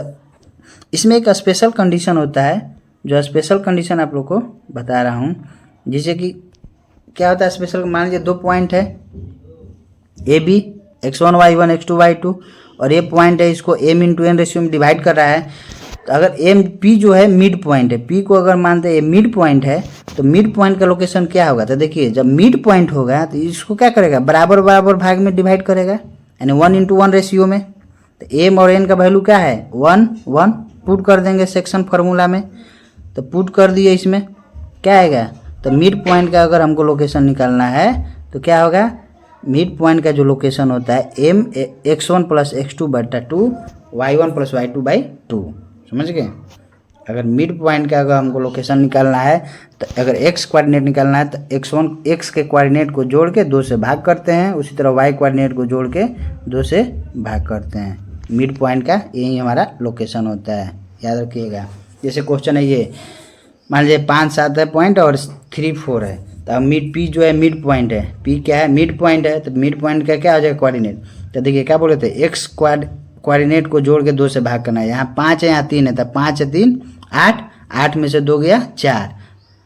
इसमें एक स्पेशल कंडीशन होता है, जो स्पेशल कंडीशन आप लोग को बता रहा हूँ। जैसे कि क्या होता है स्पेशल, मान लीजिए दो पॉइंट है A B x1 y1 x2 y2, और ये पॉइंट है, इसको m इंटू एन रेशियो में डिवाइड कर रहा है। तो अगर एम पी जो है मिड पॉइंट है, पी को अगर मानते हैं ये मिड पॉइंट है, तो मिड पॉइंट का लोकेशन क्या होगा। तो देखिए जब मिड पॉइंट होगा तो इसको क्या करेगा, बराबर बराबर भाग में डिवाइड करेगा, यानी 1:1 रेशियो में। तो एम और एन का वैल्यू क्या है 1 1, पुट कर देंगे सेक्शन फार्मूला में। तो पुट कर दिए, इसमें क्या आएगा, तो मिड पॉइंट का अगर हमको लोकेशन निकालना है तो क्या होगा, मिड पॉइंट का जो लोकेशन होता है m x1 प्लस x2 बटा 2 y1 प्लस y2 बाई 2। समझ गए। अगर मिड पॉइंट का अगर हमको लोकेशन निकालना है, तो अगर x कोऑर्डिनेट निकालना है तो x के कोऑर्डिनेट को जोड़ के 2 से भाग करते हैं, उसी तरह y कोऑर्डिनेट को जोड़ के 2 से भाग करते हैं। मिड पॉइंट का यही हमारा लोकेशन होता है, याद रखिएगा। जैसे क्वेश्चन है ये, मान लीजिए 5 7 है पॉइंट और 3 4 है, तो अब मिड पी जो है मिड पॉइंट है, पी क्या है मिड पॉइंट है, तो मिड पॉइंट का क्या हो जाएगा कोऑर्डिनेट। तो देखिए क्या बोले थे, x कोऑर्डिनेट को जोड़ के 2 से भाग करना है। यहाँ 5 है, यहाँ 3 है, तो 5 है 3 8, 8 में से 2 गया 4।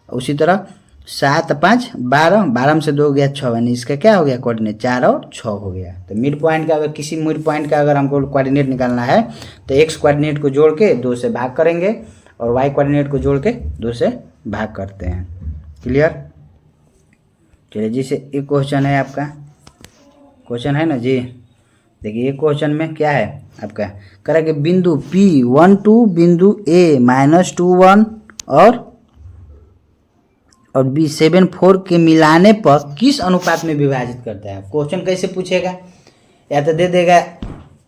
उसी तरह 7 5 12, 12 में से 2 गया 6, यानी इसका क्या हो गया कोऑर्डिनेट 4 और 6 हो गया। तो मिड पॉइंट का अगर किसी मिड पॉइंट का अगर हमको कोऑर्डिनेट निकालना है तो x कोऑर्डिनेट को जोड़ के 2 से भाग करेंगे, और y कोऑर्डिनेट को जोड़ के 2 से भाग करते हैं। क्लियर। चलिए, जैसे एक क्वेश्चन है आपका, क्वेश्चन है ना जी। देखिए ये क्वेश्चन में क्या है आपका, करें कि बिंदु P12 बिंदु A -21 और B74 के मिलाने पर किस अनुपात में विभाजित करता है। क्वेश्चन कैसे पूछेगा, या तो दे देगा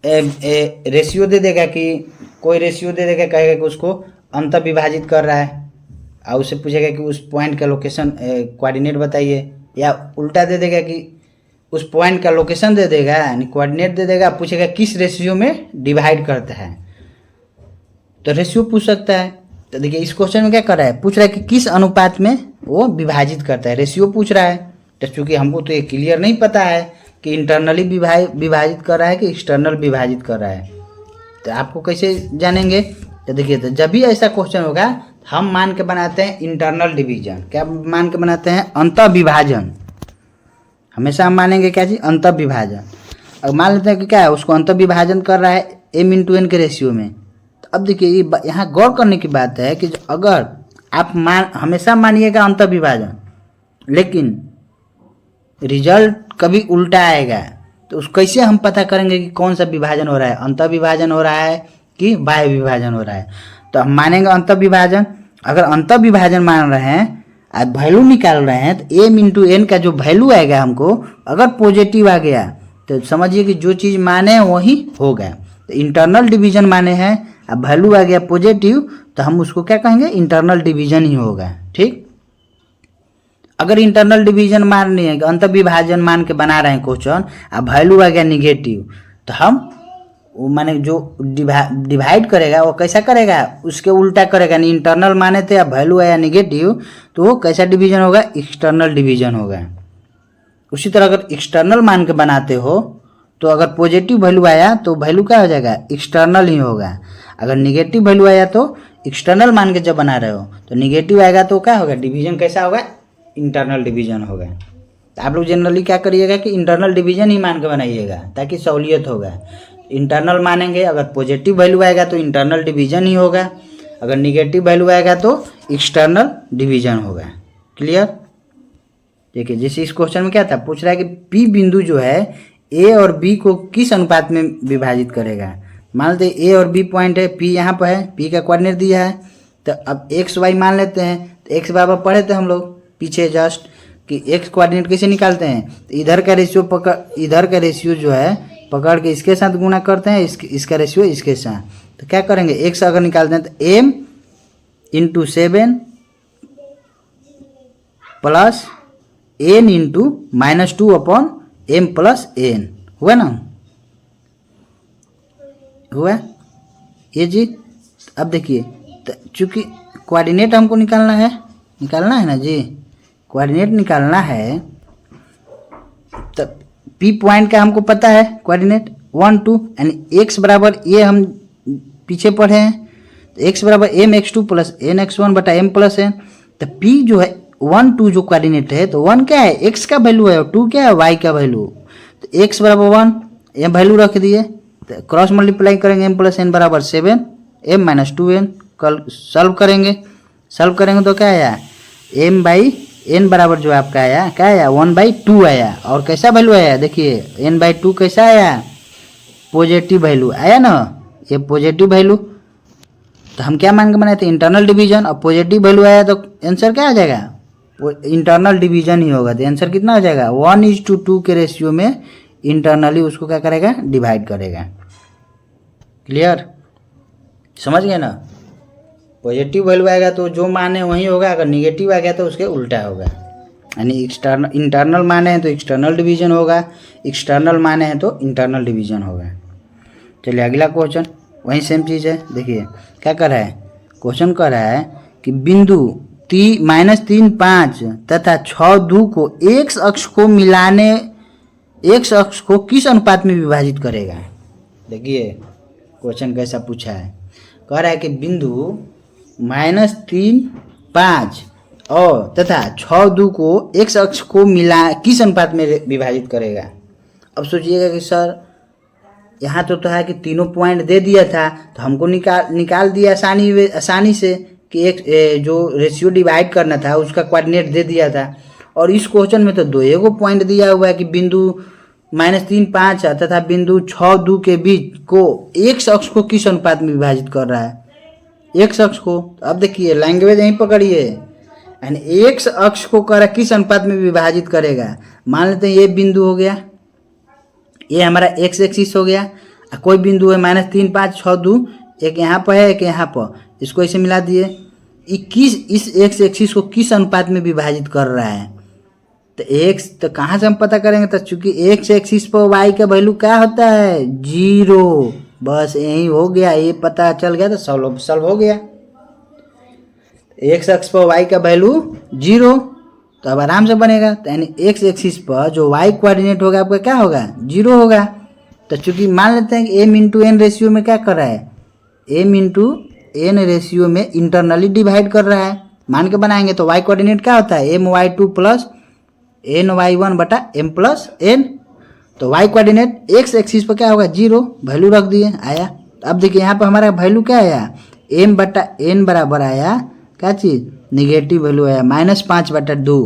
रेशियो दे देगा, कि कोई रेशियो दे देगा, कहेगा कि उसको अंतर विभाजित कर रहा है, और उससे पूछेगा कि उस पॉइंट का लोकेशन कोऑर्डिनेट बताइए, या उल्टा दे देगा कि उस पॉइंट का लोकेशन दे देगा, यानी कोऑर्डिनेट दे देगा, पूछेगा किस रेशियो में डिवाइड करता है। तो रेशियो पूछ सकता है। तो देखिए इस क्वेश्चन में क्या कर रहा है, पूछ रहा है कि किस अनुपात में वो विभाजित करता है, रेशियो पूछ रहा है। तो चूँकि हमको तो ये क्लियर नहीं पता है कि इंटरनली विभाजित कर रहा है कि एक्सटर्नल विभाजित कर रहा है, तो आपको कैसे जानेंगे। तो देखिए, तो जब भी ऐसा क्वेश्चन होगा हम मान के बनाते हैं इंटरनल डिवीजन। क्या मान के बनाते हैं, अंतर विभाजन। हमेशा हम मानेंगे क्या चीज़, अंतर विभाजन। अब मान लेते हैं कि क्या है, उसको अंतर विभाजन कर रहा है m इंटू एन के रेशियो में। तो अब देखिए ये यहाँ गौर करने की बात है कि अगर आप हमेशा मानिएगा अंतर विभाजन, लेकिन रिजल्ट कभी उल्टा आएगा, तो उस कैसे हम पता करेंगे कि कौन सा विभाजन हो रहा है, अंतर विभाजन हो रहा है कि बाह्य विभाजन हो रहा है। तो हम मानेंगे अंतर विभाजन। अगर अंतर विभाजन मान रहे हैं, आप वैल्यू निकाल रहे हैं, तो m इंटू एन का जो वैल्यू आएगा हमको, अगर पॉजिटिव आ गया तो समझिए कि जो चीज़ माने हैं वही होगा। तो इंटरनल डिवीजन माने हैं, अब वैल्यू आ गया पॉजिटिव, तो हम उसको क्या कहेंगे, इंटरनल डिवीजन ही होगा। ठीक। अगर इंटरनल डिवीजन मान नहीं है, अंतर विभाजन मान के बना रहे हैं क्वेश्चन, अब वैल्यू आ गया निगेटिव, तो हम वो माने जो डिवाइड करेगा वो कैसा करेगा, उसके उल्टा करेगा। नहीं इंटरनल माने थे, अब वैल्यू आया निगेटिव, तो वो कैसा डिवीजन होगा, एक्सटर्नल डिवीजन होगा। उसी तरह अगर एक्सटर्नल मान के बनाते हो, तो अगर पॉजिटिव वैल्यू आया तो वैल्यू क्या हो जाएगा, एक्सटर्नल ही होगा। अगर निगेटिव वैल्यू आया तो एक्सटर्नल मान के जब बना रहे हो, तो निगेटिव आएगा तो क्या होगा, डिवीजन कैसा होगा, इंटरनल डिवीजन होगा। तो आप लोग जनरली क्या करिएगा कि इंटरनल डिवीजन ही मान के बनाइएगा, ताकि सहूलियत होगा। इंटरनल मानेंगे, अगर पॉजिटिव वैल्यू आएगा तो इंटरनल डिवीजन ही होगा, अगर निगेटिव वैल्यू आएगा तो एक्सटर्नल डिवीजन होगा। क्लियर? देखिए जैसे इस क्वेश्चन में क्या था, पूछ रहा है कि पी बिंदु जो है ए और बी को किस अनुपात में विभाजित करेगा। मान लेते हैं ए और बी पॉइंट है, पी यहाँ पर है, पी का कोऑर्डिनेट दिया है, तो अब एक्स वाई मान लेते हैं। तो एक्स बराबर पढ़े थे हम लोग पीछे जस्ट कि एक्स कोऑर्डिनेट कैसे निकालते हैं, तो इधर का रेशियो जो है पकड़ के इसके साथ गुणा करते हैं, इसका रेशियो इसके साथ। तो क्या करेंगे, एक्स अगर निकालते हैं तो m into 7 plus n into -2 upon m plus n, हुआ ना, हुआ ये जी। अब देखिए चूंकि कोऑर्डिनेट हमको निकालना है ना जी, कोऑर्डिनेट निकालना है, तो पी पॉइंट का हमको पता है कोऑर्डिनेट 1 2, यानी एक्स बराबर ये हम पीछे पढ़े हैं, तो एक्स बराबर m X 2 plus n X 1 बटा एम प्लस एन। तो पी जो है 1 2 जो कोऑर्डिनेट है, तो 1 क्या है, एक्स का वैल्यू है, और 2 क्या है, वाई का वैल्यू। तो एक्स बराबर 1 ये वैल्यू रख दिए, तो क्रॉस मल्टीप्लाई करेंगे, एम प्लस एन बराबर 7 एम -2 n, कल सॉल्व करेंगे तो क्या आया, एम बाई एन बराबर जो आपका आया क्या आया, 1/2 आया। और कैसा वैल्यू आया, देखिए n/2 कैसा आया, पॉजिटिव वैल्यू आया ना, ये पॉजिटिव वैल्यू। तो हम क्या मान के बनाए थे, इंटरनल डिवीजन, और पॉजिटिव वैल्यू आया तो आंसर क्या आ जाएगा, वो इंटरनल डिवीजन ही होगा। तो आंसर कितना हो जाएगा, 1:2 के रेशियो में इंटरनली उसको क्या करेगा, डिवाइड करेगा। क्लियर? समझ गए ना, पॉजिटिव वैल्यू आएगा तो जो मान है वही होगा, अगर निगेटिव आ गया तो उसके उल्टा होगा। यानी इंटरनल माने हैं तो एक्सटर्नल डिवीजन होगा, एक्सटर्नल माने हैं तो इंटरनल डिवीजन होगा। चलिए अगला क्वेश्चन, वही सेम चीज़ है। देखिए क्या कर रहा है, क्वेश्चन कर रहा है कि बिंदु -3 5 तथा 6 2 को एक्स अक्ष को मिलाने, एक्स अक्ष को किस अनुपात में विभाजित करेगा। देखिए क्वेश्चन कैसा पूछा है, कह रहा है कि बिंदु -3 5 और तथा 6 2 को एक्स अक्ष को मिला किस अनुपात में विभाजित करेगा। अब सोचिएगा कि सर यहाँ तो है कि तीनों पॉइंट दे दिया था, तो हमको निकाल दिया आसानी से कि एक जो रेशियो डिवाइड करना था उसका कोऑर्डिनेट दे दिया था। और इस क्वेश्चन में तो 2 पॉइंट दिया हुआ है कि बिंदु -3 5 तथा बिंदु 6 2 के बीच को एक्स अक्ष को किस अनुपात में विभाजित कर रहा है, एक्स अक्ष को। अब देखिए लैंग्वेज यहीं पकड़िए, यानी एक्स अक्ष को कर किस अनुपात में विभाजित करेगा। मान लेते हैं ये बिंदु हो गया, ये हमारा एक्स एक्सिस हो गया, कोई बिंदु है -3 5 6 2, एक यहाँ पर है एक यहाँ पर, इसको ऐसे मिला दिए, इस एक्स एक्सिस को किस अनुपात में विभाजित कर रहा है। तो एक्स तो कहाँ से हम पता करेंगे, तो चूंकि एक्स एक्सिस पर वाई का वैल्यू क्या होता है, 0, बस यही हो गया, ये पता चल गया तो सॉल्व हो गया। एक्स अक्ष पर वाई का वैल्यू 0, तो अब आराम से बनेगा। तो यानी एक्स एक्सिस पर जो वाई कोऑर्डिनेट होगा आपका क्या होगा, 0 होगा। तो चूंकि मान लेते हैं कि एम इंटू एन रेशियो में क्या कर रहा है, एम इंटू एन रेशियो में इंटरनली डिवाइड कर रहा है, मान के बनाएंगे तो वाई कोऑर्डिनेट क्या होता है, my2 प्लस ny1 बटा m प्लस n। तो वाई कोऑर्डिनेट एक्स एक्सिस पर क्या होगा, 0, वैल्यू रख दिए, आया। अब देखिए यहाँ पर हमारा वैल्यू क्या आया, m बटा n बराबर आया क्या चीज़, निगेटिव वैल्यू आया -5/2।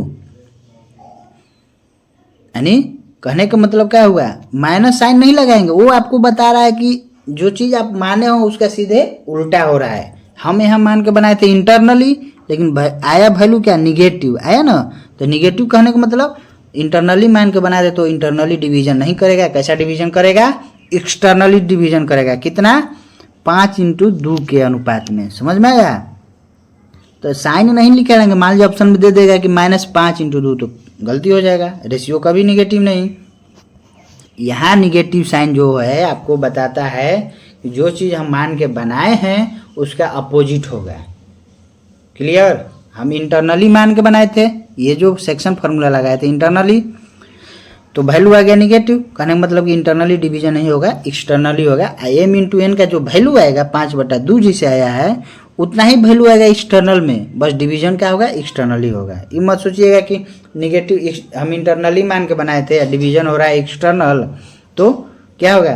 यानी कहने का मतलब क्या हुआ, माइनस साइन नहीं लगाएंगे, वो आपको बता रहा है कि जो चीज़ आप माने हो उसका सीधे उल्टा हो रहा है। हम यहाँ मान के बनाए थे इंटरनली, लेकिन आया वैल्यू क्या, निगेटिव आया ना। तो निगेटिव कहने का मतलब इंटरनली मान के बना दे तो इंटरनली डिवीजन नहीं करेगा, कैसा डिवीजन करेगा, एक्सटर्नली डिवीजन करेगा। कितना, 5:2 के अनुपात में। समझ में आया। तो साइन नहीं लिखेंगे, मान लीजिए ऑप्शन में दे देगा कि -5:2, तो गलती हो जाएगा, रेशियो कभी निगेटिव नहीं। यहाँ निगेटिव साइन जो है आपको बताता है कि जो चीज़ हम मान के बनाए हैं उसका अपोजिट होगा। क्लियर। हम इंटरनली मान के बनाए थे, ये जो सेक्शन फार्मूला लगाए थे इंटरनली, तो वैल्यू आ गया निगेटिव, कहने का मतलब कि इंटरनली डिवीजन नहीं होगा, एक्सटर्नली होगा। एम इंटू एन का जो वैल्यू आएगा 5/2 जिसे आया है उतना ही वैल्यू आएगा एक्सटर्नल में, बस डिवीजन क्या होगा, एक्सटर्नली होगा। ये मत सोचिएगा कि निगेटिव हम इंटरनली मान के बनाए थे, डिवीजन हो रहा है एक्सटर्नल, तो क्या होगा,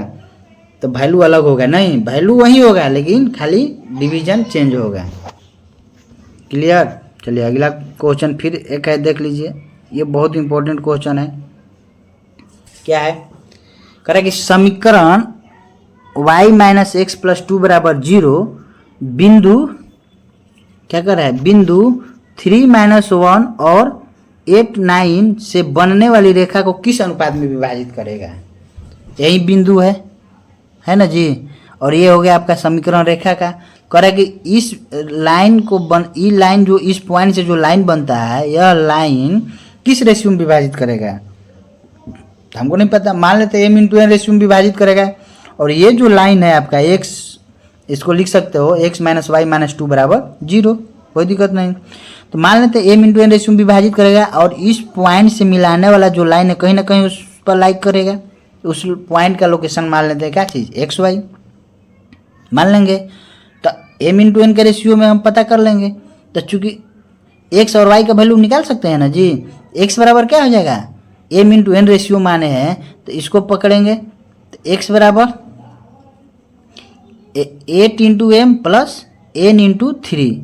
तो वैल्यू अलग होगा, नहीं वैल्यू वही होगा लेकिन खाली डिवीजन चेंज होगा। क्लियर। चलिए अगला क्वेश्चन फिर एक है, देख लीजिए, ये बहुत इंपॉर्टेंट क्वेश्चन है। क्या है, कह रहा है कि समीकरण y माइनस एक्स प्लस 2 बराबर 0 बिंदु, क्या कर रहा है, बिंदु 3 माइनस 1 और 8 9 से बनने वाली रेखा को किस अनुपात में विभाजित करेगा। यही बिंदु है ना जी। और ये हो गया आपका समीकरण रेखा का। कह रहा है कि इस लाइन को ये लाइन जो इस पॉइंट से जो लाइन बनता है, यह लाइन किस रेशियो में विभाजित करेगा, हमको नहीं पता, मान लेते m इंटू एन रेशियो में विभाजित करेगा। और ये जो लाइन है आपका x, इसको लिख सकते हो x माइनस वाई माइनस 2 बराबर 0, कोई दिक्कत नहीं। तो मान लेते m इंटू एन रेशियो में विभाजित करेगा और इस पॉइंट से मिलाने वाला जो लाइन है कहीं ना कहीं उस पर लाइक करेगा। उस पॉइंट का लोकेशन मान लेते हैं क्या चीज़, एक्स वाई मान लेंगे। तो m इंटू एन के रेशियो में हम पता कर लेंगे। तो चूंकि x और y का वैल्यू निकाल सकते हैं ना जी, x बराबर क्या हो जाएगा, m इंटू एन रेशियो माने हैं तो इसको पकड़ेंगे, तो x बराबर 8 into m plus n into 3,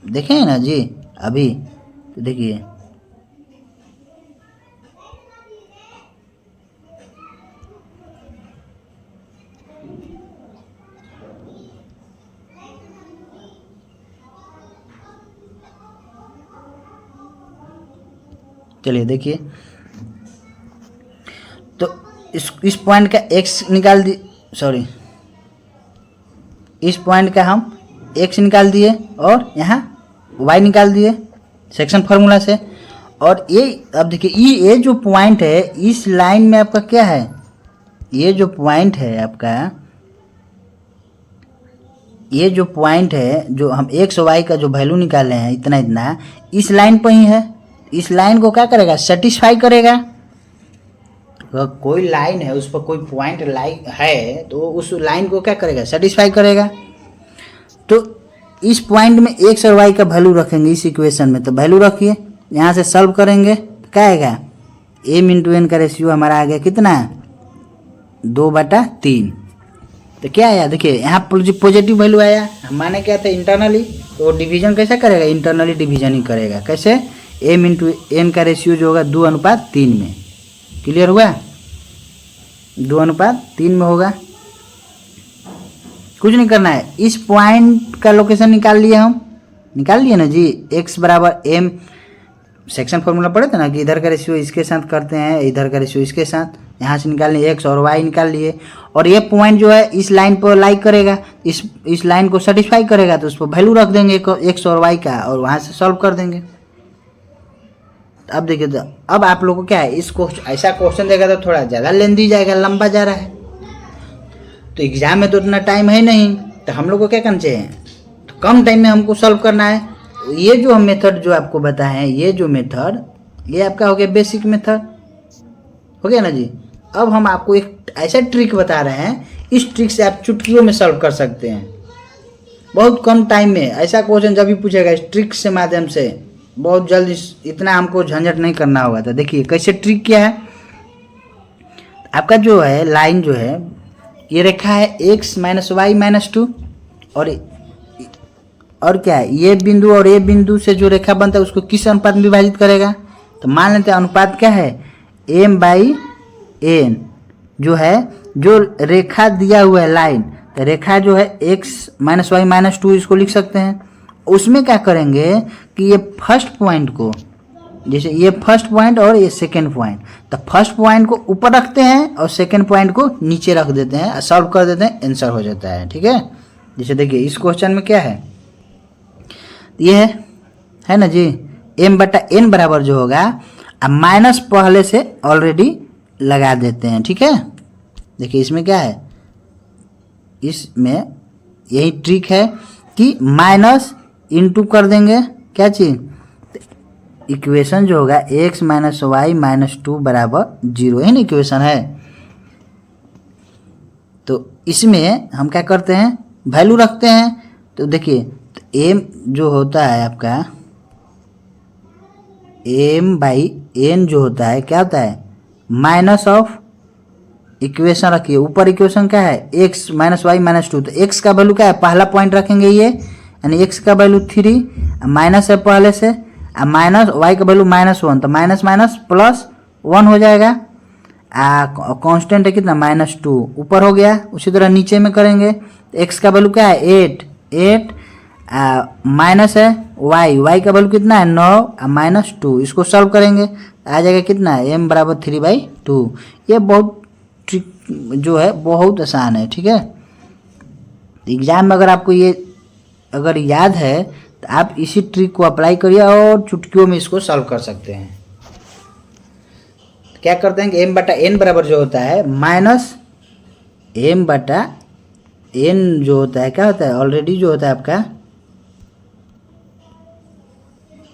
देखें ना जी अभी। तो देखिए चलिए देखिए, तो इस पॉइंट का x निकाल दी, सॉरी इस पॉइंट का हम x निकाल दिए और यहाँ y निकाल दिए सेक्शन फार्मूला से। और ये अब देखिए ये जो पॉइंट है इस लाइन में आपका क्या है, ये जो पॉइंट है आपका, ये जो पॉइंट है जो हम x और y का जो वैल्यू निकाले हैं इतना इतना, इस लाइन पर ही है। इस लाइन को क्या करेगा, सेटिस्फाई करेगा। अगर कोई लाइन है उस पर कोई पॉइंट लाइन है तो उस लाइन को क्या करेगा, सेटिस्फाई करेगा। तो इस पॉइंट में एक्स और वाई का वैल्यू रखेंगे इस इक्वेशन में। तो वैल्यू रखिए, यहाँ से सॉल्व करेंगे तो क्या आएगा, m इंटू एन का रेशियो हमारा आ गया कितना, 2/3। तो क्या आया, देखिए यहाँ पॉजिटिव वैल्यू आया, माने क्या था इंटरनली, तो डिवीजन कैसा करेगा, इंटरनली डिवीजन ही करेगा। कैसे, m इंटू एन का रेशियो जो होगा 2:3 में। क्लियर हुआ, 2:3 में होगा। कुछ नहीं करना है, इस पॉइंट का लोकेशन निकाल लिए, हम निकाल लिए ना जी। x बराबर m, सेक्शन फॉर्मूला पढ़े थे ना कि इधर का रेशियो इसके साथ करते हैं, इधर का रेशियो इसके साथ, यहाँ से निकाल लिए x और y निकाल लिए। और ये पॉइंट जो है इस लाइन पर लाइक करेगा, इस लाइन को सेटिस्फाई करेगा, तो उस पर वैल्यू रख देंगे x और y का और वहाँ से सॉल्व कर देंगे। अब देखिए, तो अब आप लोगों को क्या है, इसको ऐसा क्वेश्चन देगा तो थोड़ा ज़्यादा लेंदी जाएगा, लंबा जा रहा है, तो एग्जाम में तो उतना टाइम है नहीं, तो हम लोग को क्या करना चाहिए, तो कम टाइम में हमको सॉल्व करना है। ये जो हम मेथड जो आपको बताए हैं, ये जो मेथड, ये आपका हो गया बेसिक मेथड, हो गया ना जी। अब हम आपको एक ऐसा ट्रिक बता रहे हैं, इस ट्रिक से आप चुटकियों में सॉल्व कर सकते हैं बहुत कम टाइम में। ऐसा क्वेश्चन जब भी पूछेगा इस ट्रिक से माध्यम से, बहुत जल्दी, इतना हमको झंझट नहीं करना होगा। तो देखिए कैसे ट्रिक क्या है, आपका जो है लाइन जो है ये रेखा है x माइनस वाई माइनस 2, और क्या है, ये बिंदु और ये बिंदु से जो रेखा बनता है उसको किस अनुपात में विभाजित करेगा। तो मान लेते हैं अनुपात क्या है, m/n जो है, जो रेखा दिया हुआ है लाइन, तो रेखा जो है x माइनस वाई माइनस 2 इसको लिख सकते हैं। उसमें क्या करेंगे कि ये फर्स्ट पॉइंट को, जैसे ये फर्स्ट पॉइंट और ये सेकेंड पॉइंट, तो फर्स्ट पॉइंट को ऊपर रखते हैं और सेकेंड पॉइंट को नीचे रख देते हैं, सॉल्व कर देते हैं, आंसर हो जाता है। ठीक है, जैसे देखिए इस क्वेश्चन में क्या है, ये है ना जी, m/n बराबर जो होगा, अब माइनस पहले से ऑलरेडी लगा देते हैं। ठीक है, देखिए इसमें क्या है, इसमें यही ट्रिक है कि माइनस इंटू कर देंगे क्या चीज, इक्वेशन जो होगा x माइनस वाई माइनस 2 बराबर 0, यही ना इक्वेशन है। तो इसमें हम क्या करते हैं, वैल्यू रखते हैं। तो देखिए m जो होता है आपका, m/n जो होता है क्या होता है, माइनस ऑफ इक्वेशन रखिए, ऊपर इक्वेशन क्या है x माइनस वाई माइनस 2, तो x का वैल्यू क्या है, पहला पॉइंट रखेंगे ये, यानी x का वैल्यू 3, माइनस है पहले से, माइनस y का वैल्यू -1, तो माइनस माइनस प्लस 1 हो जाएगा। कांस्टेंट है कितना -2, ऊपर हो गया। उसी तरह नीचे में करेंगे, x का वैल्यू क्या है 8, माइनस है y का वैल्यू कितना है 9 -2, इसको सॉल्व करेंगे आ जाएगा कितना है m बराबर 3/2। ये बहुत ट्रिक जो है बहुत आसान है, ठीक है। एग्जाम में अगर आपको ये अगर याद है तो आप इसी ट्रिक को अप्लाई करिए और चुटकियों में इसको सॉल्व कर सकते हैं। क्या करते हैं कि m/n बराबर जो होता है माइनस m/n जो होता है क्या होता है, ऑलरेडी जो होता है आपका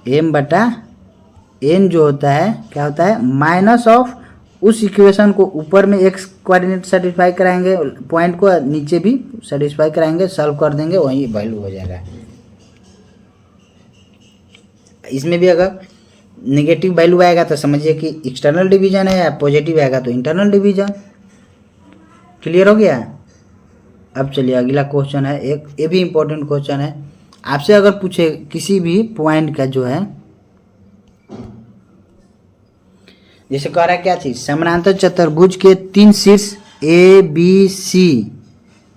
m/n जो होता है क्या होता है, माइनस ऑफ उस इक्वेशन को ऊपर में x कोऑर्डिनेट सेटिस्फाई कराएंगे, पॉइंट को नीचे भी सेटिस्फाई कराएंगे, सॉल्व कर देंगे, वही वैल्यू हो जाएगा। इसमें भी अगर नेगेटिव वैल्यू आएगा तो समझिए कि एक्सटर्नल डिवीजन है, या पॉजिटिव आएगा तो इंटरनल डिवीजन। क्लियर हो गया। अब चलिए अगला क्वेश्चन है, एक ये भी इम्पोर्टेंट क्वेश्चन है। आपसे अगर पूछे किसी भी पॉइंट का जो है, जैसे कह रहा है क्या चीज, समानांतर चतुर्भुज के 3 शीर्ष ए बी सी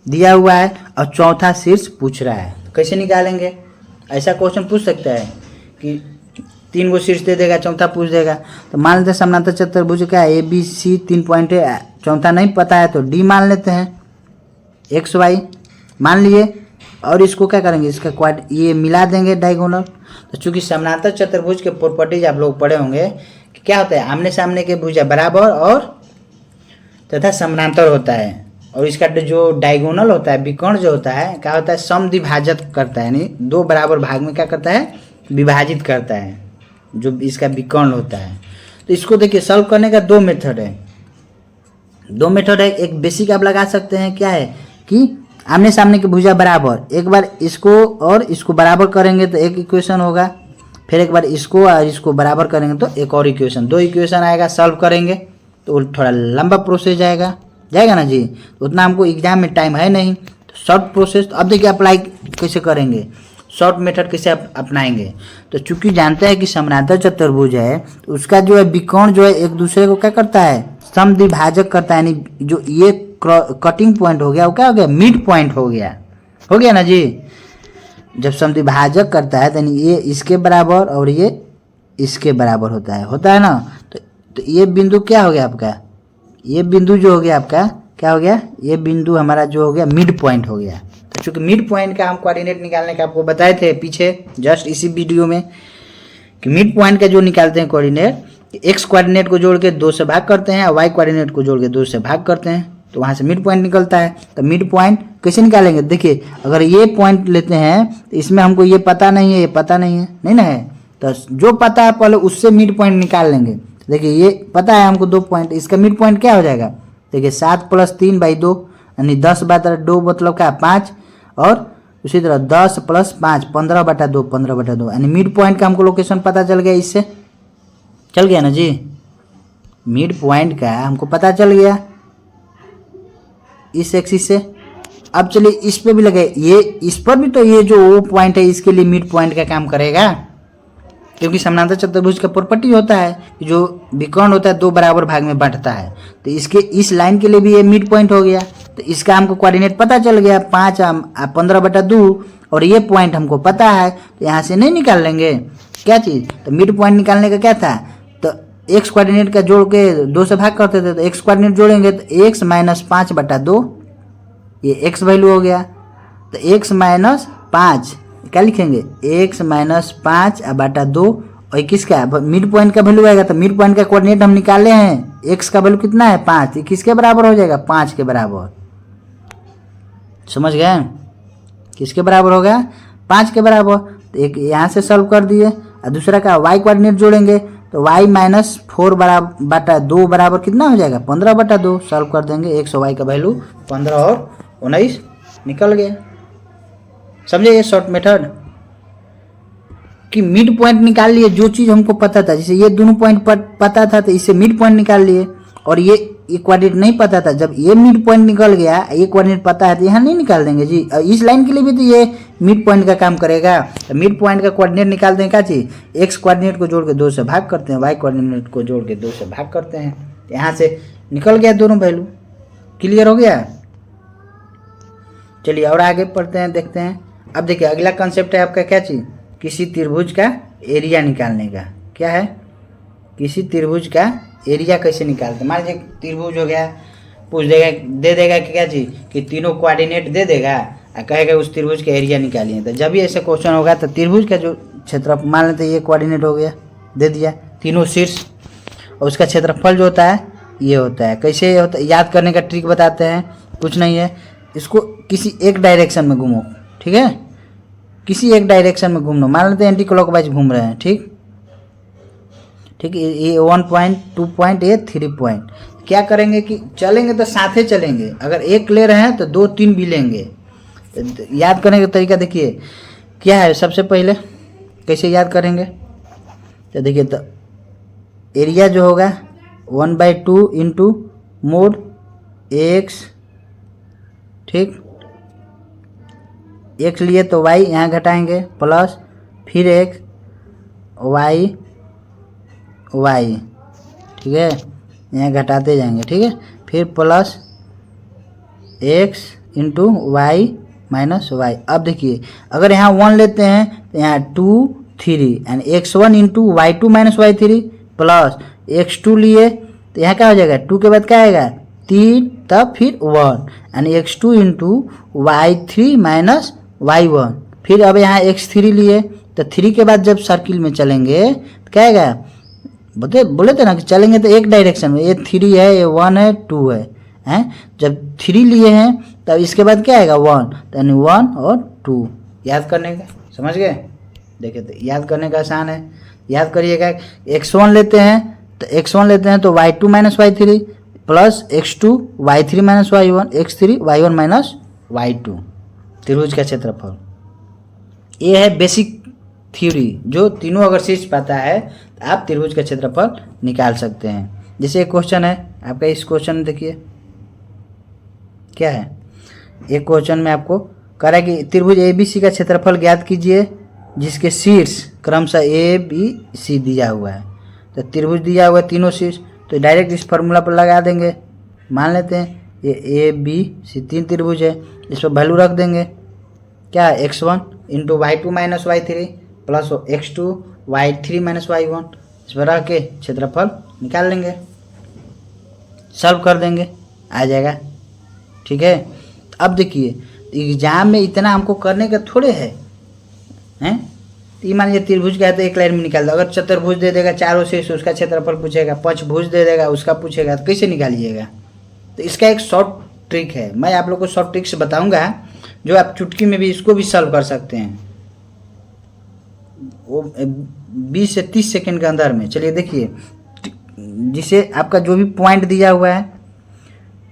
दिया हुआ है और चौथा शीर्ष पूछ रहा है, तो कैसे निकालेंगे। ऐसा क्वेश्चन पूछ सकता है कि 3 गो शीर्ष दे देगा, चौथा पूछ देगा। तो मान लेते हैं समानांतर चतुर्भुज का ए बी सी 3 पॉइंट है, चौथा नहीं पता है तो डी मान लेते हैं, एक्स वाई मान लिए, और इसको क्या करेंगे, इसका ये मिला देंगे डायगोनल। तो चूंकि समानांतर चतुर्भुज के प्रॉपर्टीज आप लोग पढ़े होंगे कि क्या होता है, आमने सामने के भुजा बराबर और तथा समानांतर होता है, और इसका जो डायगोनल होता है, विकर्ण जो होता है क्या होता है, समद्विभाजक करता है, यानी 2 बराबर भाग में क्या करता है, विभाजित करता है, जो इसका विकर्ण होता है। तो इसको देखिए सॉल्व करने का 2 मेथड है, 2 मेथड है। एक बेसिक आप लगा सकते हैं, क्या है कि आमने सामने की भुजा बराबर, एक बार इसको और इसको बराबर करेंगे तो एक इक्वेशन होगा, फिर एक बार इसको और इसको बराबर करेंगे तो एक और इक्वेशन, 2 इक्वेशन आएगा। सॉल्व करेंगे तो थोड़ा लंबा प्रोसेस जाएगा ना जी, तो उतना हमको एग्जाम में टाइम है नहीं, तो शॉर्ट प्रोसेस। तो अब देखिए अप्लाई कैसे करेंगे, शॉर्ट मेथड कैसे अपनाएंगे। तो चूंकि जानते हैं कि समानांतर चतुर्भुज है, तो उसका जो है विकर्ण जो है एक दूसरे को क्या करता है, समद्विभाजक करता है, यानी जो ये कटिंग पॉइंट हो गया वो क्या हो गया, मिड पॉइंट हो गया ना जी। जब समद्विभाजक करता है तो ये इसके बराबर और ये इसके बराबर होता है ना। तो ये बिंदु क्या हो गया आपका, ये बिंदु जो हो गया आपका क्या हो गया, ये बिंदु हमारा जो हो गया मिड पॉइंट हो गया। तो चूंकि मिड पॉइंट का हम कोऑर्डिनेट निकालने का आपको बताए थे पीछे जस्ट इसी वीडियो में, कि मिड पॉइंट का जो निकालते हैं कोऑर्डिनेट, एक्स कोऑर्डिनेट को जोड़ के 2 से भाग करते हैं और वाई कोऑर्डिनेट को जोड़ के 2 से भाग करते हैं, तो वहाँ से मिड पॉइंट निकलता है। तो मिड पॉइंट कैसे निकालेंगे, देखिए अगर ये पॉइंट लेते हैं तो इसमें हमको ये पता नहीं है, ये पता नहीं ना है, तो जो पता है पहले उससे मिड पॉइंट निकाल लेंगे। देखिए ये पता है हमको 2 पॉइंट, इसका मिड पॉइंट क्या हो जाएगा, देखिए 7 + 3/2 यानी 10/2 मतलब क्या 5, और उसी तरह 10 + 5 15/2 यानी मिड पॉइंट का हमको लोकेशन पता चल गया, इससे चल गया ना जी, मिड पॉइंट का हमको पता चल गया इस एक्सिस से। अब चलिए इस पे भी लगे, ये इस पर भी तो ये जो वो पॉइंट है इसके लिए मिड पॉइंट का काम करेगा, क्योंकि समानांतर चतुर्भुज का प्रॉपर्टी होता है कि जो विकर्ण होता है 2 बराबर भाग में बांटता है, तो इसके इस लाइन के लिए भी ये मिड पॉइंट हो गया। तो इसका हमको कोऑर्डिनेट पता चल गया 5 15/2, और ये पॉइंट हमको पता है, तो यहाँ से नहीं निकाल लेंगे क्या चीज़, तो मिड पॉइंट निकालने का क्या था, तो एक्स कोऑर्डिनेट का जोड़ के 2 से भाग करते थे, तो एक्स कोऑर्डिनेट जोड़ेंगे तो x - 5/2 ये x वैल्यू हो गया। तो x - 5 क्या लिखेंगे, x - 5/2 और 21 का मिड पॉइंट का वैल्यू आएगा। तो मिड पॉइंट का कोऑर्डिनेट हम निकाले हैं, x का वैल्यू कितना है 5, ये किसके बराबर हो जाएगा, 5 के बराबर। समझ गए, किसके बराबर होगा, 5 के बराबर। तो एक यहाँ से सॉल्व कर दिए, और दूसरा का y कोऑर्डिनेट जोड़ेंगे तो y - 4/2 बराबर कितना हो जाएगा, 15/2। सॉल्व कर देंगे, x और y का वैल्यू 15 और 19 निकल गया। समझे ये शॉर्ट मेथड, कि मिड पॉइंट निकाल लिए, जो चीज़ हमको पता था, जैसे ये दोनों पॉइंट पता था तो इससे मिड पॉइंट निकाल लिए, और ये ये कोऑर्डिनेट नहीं पता था, जब ये मिड पॉइंट निकल गया, ये कोऑर्डिनेट पता है तो यहाँ नहीं निकाल देंगे जी। इस लाइन के लिए भी तो ये मिड पॉइंट का काम करेगा। तो मिड पॉइंट का कोऑर्डिनेट निकालते हैं क्या चीज, एक्स कोऑर्डिनेट को जोड़ के 2 से भाग करते हैं, वाई कोऑर्डिनेट को जोड़ के 2 से भाग करते हैं। यहाँ से निकल गया दोनों वैल्यू। क्लियर हो गया। चलिए और आगे पढ़ते हैं, देखते हैं। अब देखिए अगला कंसेप्ट है आपका क्या चीज, किसी त्रिभुज का एरिया निकालने का। क्या है, किसी त्रिभुज का एरिया कैसे निकालते हैं। मान लीजिए त्रिभुज हो गया, पूछ देगा, दे देगा कि क्या चीज कि तीनों कोऑर्डिनेट दे देगा और कहेगा उस त्रिभुज का एरिया निकालिए। तो जब भी ऐसा क्वेश्चन होगा तो त्रिभुज का जो क्षेत्रफल, मान लेते ये कोऑर्डिनेट हो गया, दे दिया तीनों शीर्ष, और उसका क्षेत्रफल जो होता है ये होता है। कैसे होता है, याद करने का ट्रिक बताते हैं। कुछ नहीं है, इसको किसी एक डायरेक्शन में घूमो, ठीक है, किसी एक डायरेक्शन में घूमना। मान लेते हैं एंटी क्लॉकवाइज घूम रहे हैं, ठीक ठीक। ये 1 पॉइंट, 2 पॉइंट, ये 3 पॉइंट। क्या करेंगे कि चलेंगे तो साथे चलेंगे, अगर एक ले रहे हैं तो 2, 3 भी लेंगे। याद करने का तरीका देखिए क्या है। सबसे पहले कैसे याद करेंगे, तो देखिए तो एरिया जो होगा 1/2 इंटू मोड एक्स, ठीक, एक्स लिए तो वाई यहाँ घटाएंगे, प्लस फिर एक्स वाई वाई, ठीक है, यहाँ घटाते जाएंगे, ठीक है, फिर plus x into y minus y. अब देखिए अगर यहाँ 1 लेते हैं तो यहाँ 2, 3 यानी x1 into y2 minus y3 plus x2 लिए तो यहाँ क्या हो जाएगा, 2 के बाद क्या आएगा 3, तब फिर 1 यानी x2 into y3 minus y1। फिर अब यहाँ x3 लिए तो 3 के बाद जब सर्किल में चलेंगे तो क्या आएगा, बोले थे ना कि चलेंगे तो एक डायरेक्शन में, ये 3 है, ये 1 है, 2 है, हैं। जब 3 लिए हैं तब इसके बाद क्या आएगा 1, यानी 1 और 2। याद करने का, समझ गए। देखिए तो याद करने का आसान है। याद करिएगा, x1 लेते हैं तो x1 लेते हैं तो y2 minus y3 plus x2 y3 minus y1, x3 y1 minus y2, त्रिभुज का क्षेत्रफल। ये है बेसिक थ्योरी, जो तीनों अगर शीर्ष पाता है तो आप त्रिभुज का क्षेत्रफल निकाल सकते हैं। जैसे एक क्वेश्चन है आपका, इस क्वेश्चन में देखिए क्या है। एक क्वेश्चन में आपको कह रहा है कि त्रिभुज ABC का क्षेत्रफल ज्ञात कीजिए जिसके शीर्ष क्रमशः ABC दिया हुआ है। तो त्रिभुज दिया हुआ है तीनों शीर्ष, तो डायरेक्ट इस फार्मूला पर लगा देंगे। मान लेते हैं ये ABC 3 त्रिभुज है, इस पर वैल्यू रख देंगे। क्या है, x1 into y2 minus y3 plus x2 y3 minus y1, इस पर रख के क्षेत्रफल निकाल लेंगे, सॉल्व कर देंगे, आ जाएगा, ठीक है। अब देखिए एग्जाम में इतना हमको करने का थोड़े है, हैं। तो मान लीजिए त्रिभुज का है तो एक लाइन में निकाल दो। अगर चतुर्भुज दे देगा चारों से उसका क्षेत्रफल पूछेगा, पंचभुज दे देगा उसका पूछेगा, तो कैसे निकालिएगा। तो इसका एक शॉर्ट ट्रिक है, मैं आप लोग को शॉर्ट ट्रिक से बताऊंगा, जो आप चुटकी में भी इसको भी सॉल्व कर सकते हैं, वो 20 से 30 सेकंड के अंदर में। चलिए देखिए, जिसे आपका जो भी पॉइंट दिया हुआ है,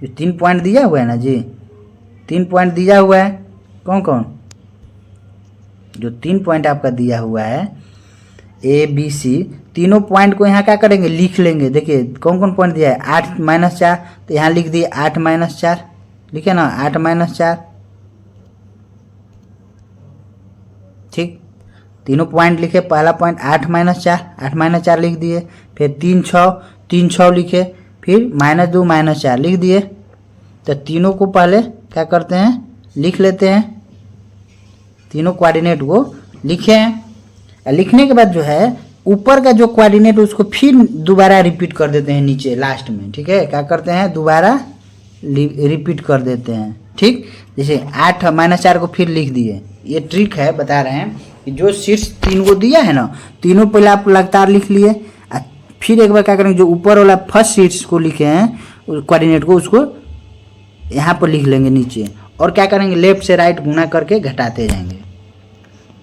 जो 3 पॉइंट दिया हुआ है ना जी, 3 पॉइंट दिया हुआ है, कौन कौन, जो 3 पॉइंट आपका दिया हुआ है ABC, तीनों पॉइंट को यहाँ क्या करेंगे, लिख लेंगे। देखिए कौन कौन पॉइंट दिया है, 8 माइनस 4, तो यहाँ लिख दिए 8 माइनस 4, लिखे ना 8 माइनस 4, ठीक। तीनों पॉइंट लिखे, पहला पॉइंट 8 माइनस 4, 8 माइनस 4 लिख दिए, फिर 3 6 लिखे, फिर -2 माइनस 4 लिख दिए। तो तीनों को पहले क्या करते हैं, लिख लेते हैं, तीनों कोऑर्डिनेट को लिखे हैं। लिखने के बाद जो है ऊपर का जो कोऑर्डिनेट उसको फिर दोबारा रिपीट कर देते हैं नीचे लास्ट में, ठीक है। क्या करते हैं, दोबारा रिपीट कर देते हैं, ठीक। जैसे 8 माइनस 4 को फिर लिख दिए। ये ट्रिक है, बता रहे हैं कि जो शीर्ष 3 को दिया है ना, तीनों पहले आप लगातार लिख लिए, फिर एक बार क्या करेंगे, जो ऊपर वाला फर्स्ट शीर्ष को लिखे हैं कोऑर्डिनेट को, उसको यहाँ पर लिख लेंगे नीचे, और क्या करेंगे, लेफ्ट से राइट गुना करके घटाते जाएंगे।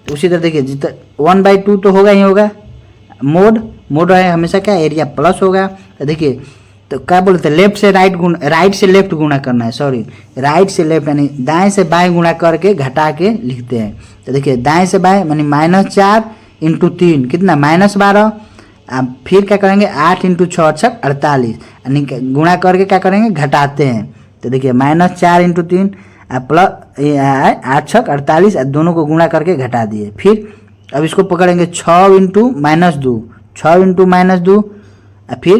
तो उसी तरह देखिए, जितना 1/2 तो होगा ही होगा, मोड है हमेशा क्या, एरिया प्लस होगा। तो देखिए तो क्या बोलते हैं, लेफ्ट से राइट से लेफ्ट गुणा करना है, सॉरी राइट से लेफ्ट यानी दाएं से बाएं गुणा करके घटा के लिखते हैं। तो देखिए दाएं से बाएं यानी -4 × 3 कितना, -12, अब फिर क्या करेंगे 8 इंटू 6 छक 48 यानी गुणा करके क्या करेंगे घटाते हैं। तो देखिए -4 इंटू 3 प्लस 8 छक 48 दोनों को गुणा करके घटा दिए। फिर अब इसको पकड़ेंगे 6 इंटू -2 6 इंटू -2 फिर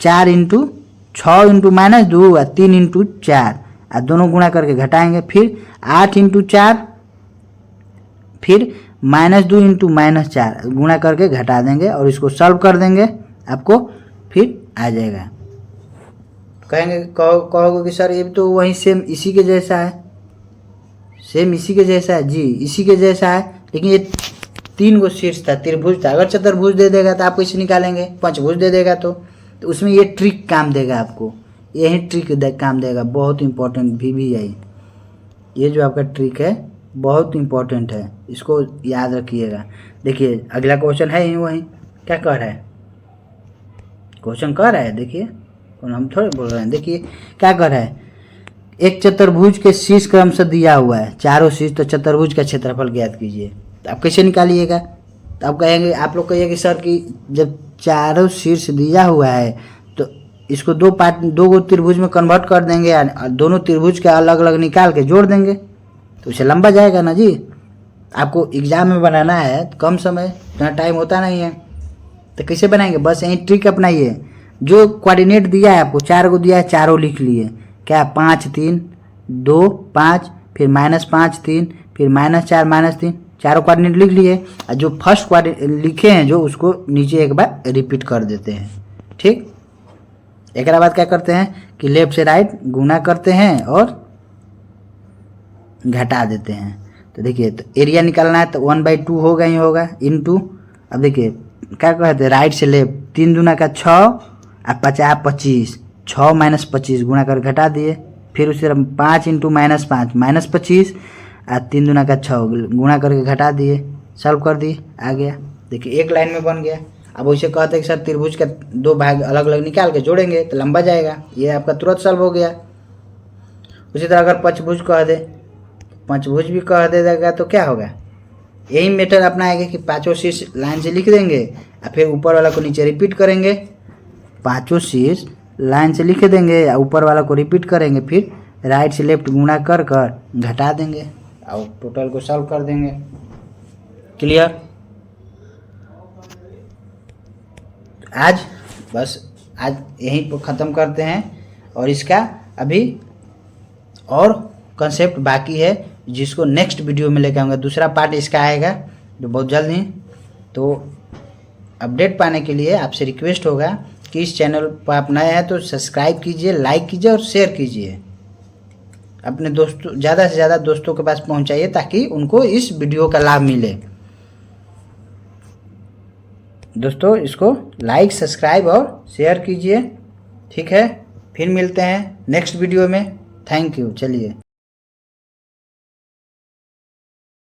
4 इंटू 6 इंटू -2 और 3 इंटू 4 दोनों गुणा करके घटाएंगे। फिर 8 इंटू 4 फिर -2 इंटू -4 गुणा करके घटा देंगे और इसको सॉल्व कर देंगे, आपको फिर आ जाएगा। कहेंगे कहोगे कि सर ये तो वही सेम इसी के जैसा है, सेम इसी के जैसा है। जी इसी के जैसा है, लेकिन ये 3 गो शीर्ष था, त्रिभुज था। अगर चतुर्भुज दे देगा तो आप कैसे निकालेंगे, पंचभुज दे देगा तो उसमें ये ट्रिक काम देगा आपको, यही ट्रिक काम देगा। बहुत इंपॉर्टेंट VBI, ये जो आपका ट्रिक है बहुत इंपॉर्टेंट है, इसको याद रखिएगा। देखिए अगला क्वेश्चन है ही वही, क्या कह रहा है, क्वेश्चन कह रहा है, देखिए हम थोड़े बोल रहे हैं। देखिए क्या कह रहा है, एक चतुर्भुज के शीर्ष क्रम से दिया हुआ है, चारों शीर्ष, तो चतुर्भुज का क्षेत्रफल ज्ञात कीजिए। तो आप कैसे निकालिएगा, तो आप कहेंगे, आप लोग कहिए कि सर कि जब चारों शीर्ष दिया हुआ है तो इसको दो गो त्रिभुज में कन्वर्ट कर देंगे और दोनों त्रिभुज के अलग अलग निकाल के जोड़ देंगे, तो उसे लंबा जाएगा ना जी। आपको एग्जाम में बनाना है तो कम समय, इतना टाइम होता नहीं है, तो कैसे बनाएंगे, बस यही ट्रिक अपनाइए। जो कोऑर्डिनेट दिया है आपको 4 को दिया है, चारों लिख लिए, क्या 5 3 2 5 फिर -5 3 फिर -4 -3, चारों कोऑर्डिनेट लिख लिए। और जो फर्स्ट कोऑर्डिनेट लिखे हैं जो, उसको नीचे एक बार रिपीट कर देते हैं। ठीक, एक बाद क्या करते हैं कि लेफ्ट से राइट गुना करते हैं और घटा देते हैं। तो देखिए तो एरिया निकालना है तो 1/2 होगा ही होगा, इंटू अब देखिए क्या कहते हैं राइट से लेफ्ट, 3 दूना का 6 और 50 25, 6 - 25 गुणा कर घटा दिए। फिर उसी तरह 5 इंटू -5 -25 और 3 दूना का 6 गुणा करके घटा दिए, सॉल्व कर दिए, आ गया। देखिए एक लाइन में बन गया। अब वैसे कहते हैं कि सर त्रिभुज का 2 भाग अलग अलग निकाल के जोड़ेंगे तो लंबा जाएगा, ये आपका तुरंत सॉल्व हो गया। उसी तरह अगर पंचभुज कह दे, पंचभुज भी कह देगा तो क्या होगा, यही मेथड अपनाएंगे कि 5 शीर्ष लाइन से लिख देंगे और फिर ऊपर वाला को नीचे रिपीट करेंगे, 5 शीर्ष लाइन से लिख देंगे और ऊपर वाला को रिपीट करेंगे, फिर राइट से लेफ्ट गुणा कर कर घटा देंगे और टोटल को सॉल्व कर देंगे। क्लियर। आज बस आज यहीं पर ख़त्म करते हैं, और इसका अभी और कंसेप्ट बाकी है जिसको नेक्स्ट वीडियो में लेकर आऊँगा। दूसरा पार्ट इसका आएगा जो बहुत जल्द ही। तो अपडेट पाने के लिए आपसे रिक्वेस्ट होगा कि इस चैनल पर आप नए हैं तो सब्सक्राइब कीजिए, लाइक कीजिए और शेयर कीजिए, अपने दोस्तों ज़्यादा से ज़्यादा दोस्तों के पास पहुंचाइए ताकि उनको इस वीडियो का लाभ मिले। दोस्तों इसको लाइक सब्सक्राइब और शेयर कीजिए, ठीक है। फिर मिलते हैं नेक्स्ट वीडियो में। Thank you. चलिए।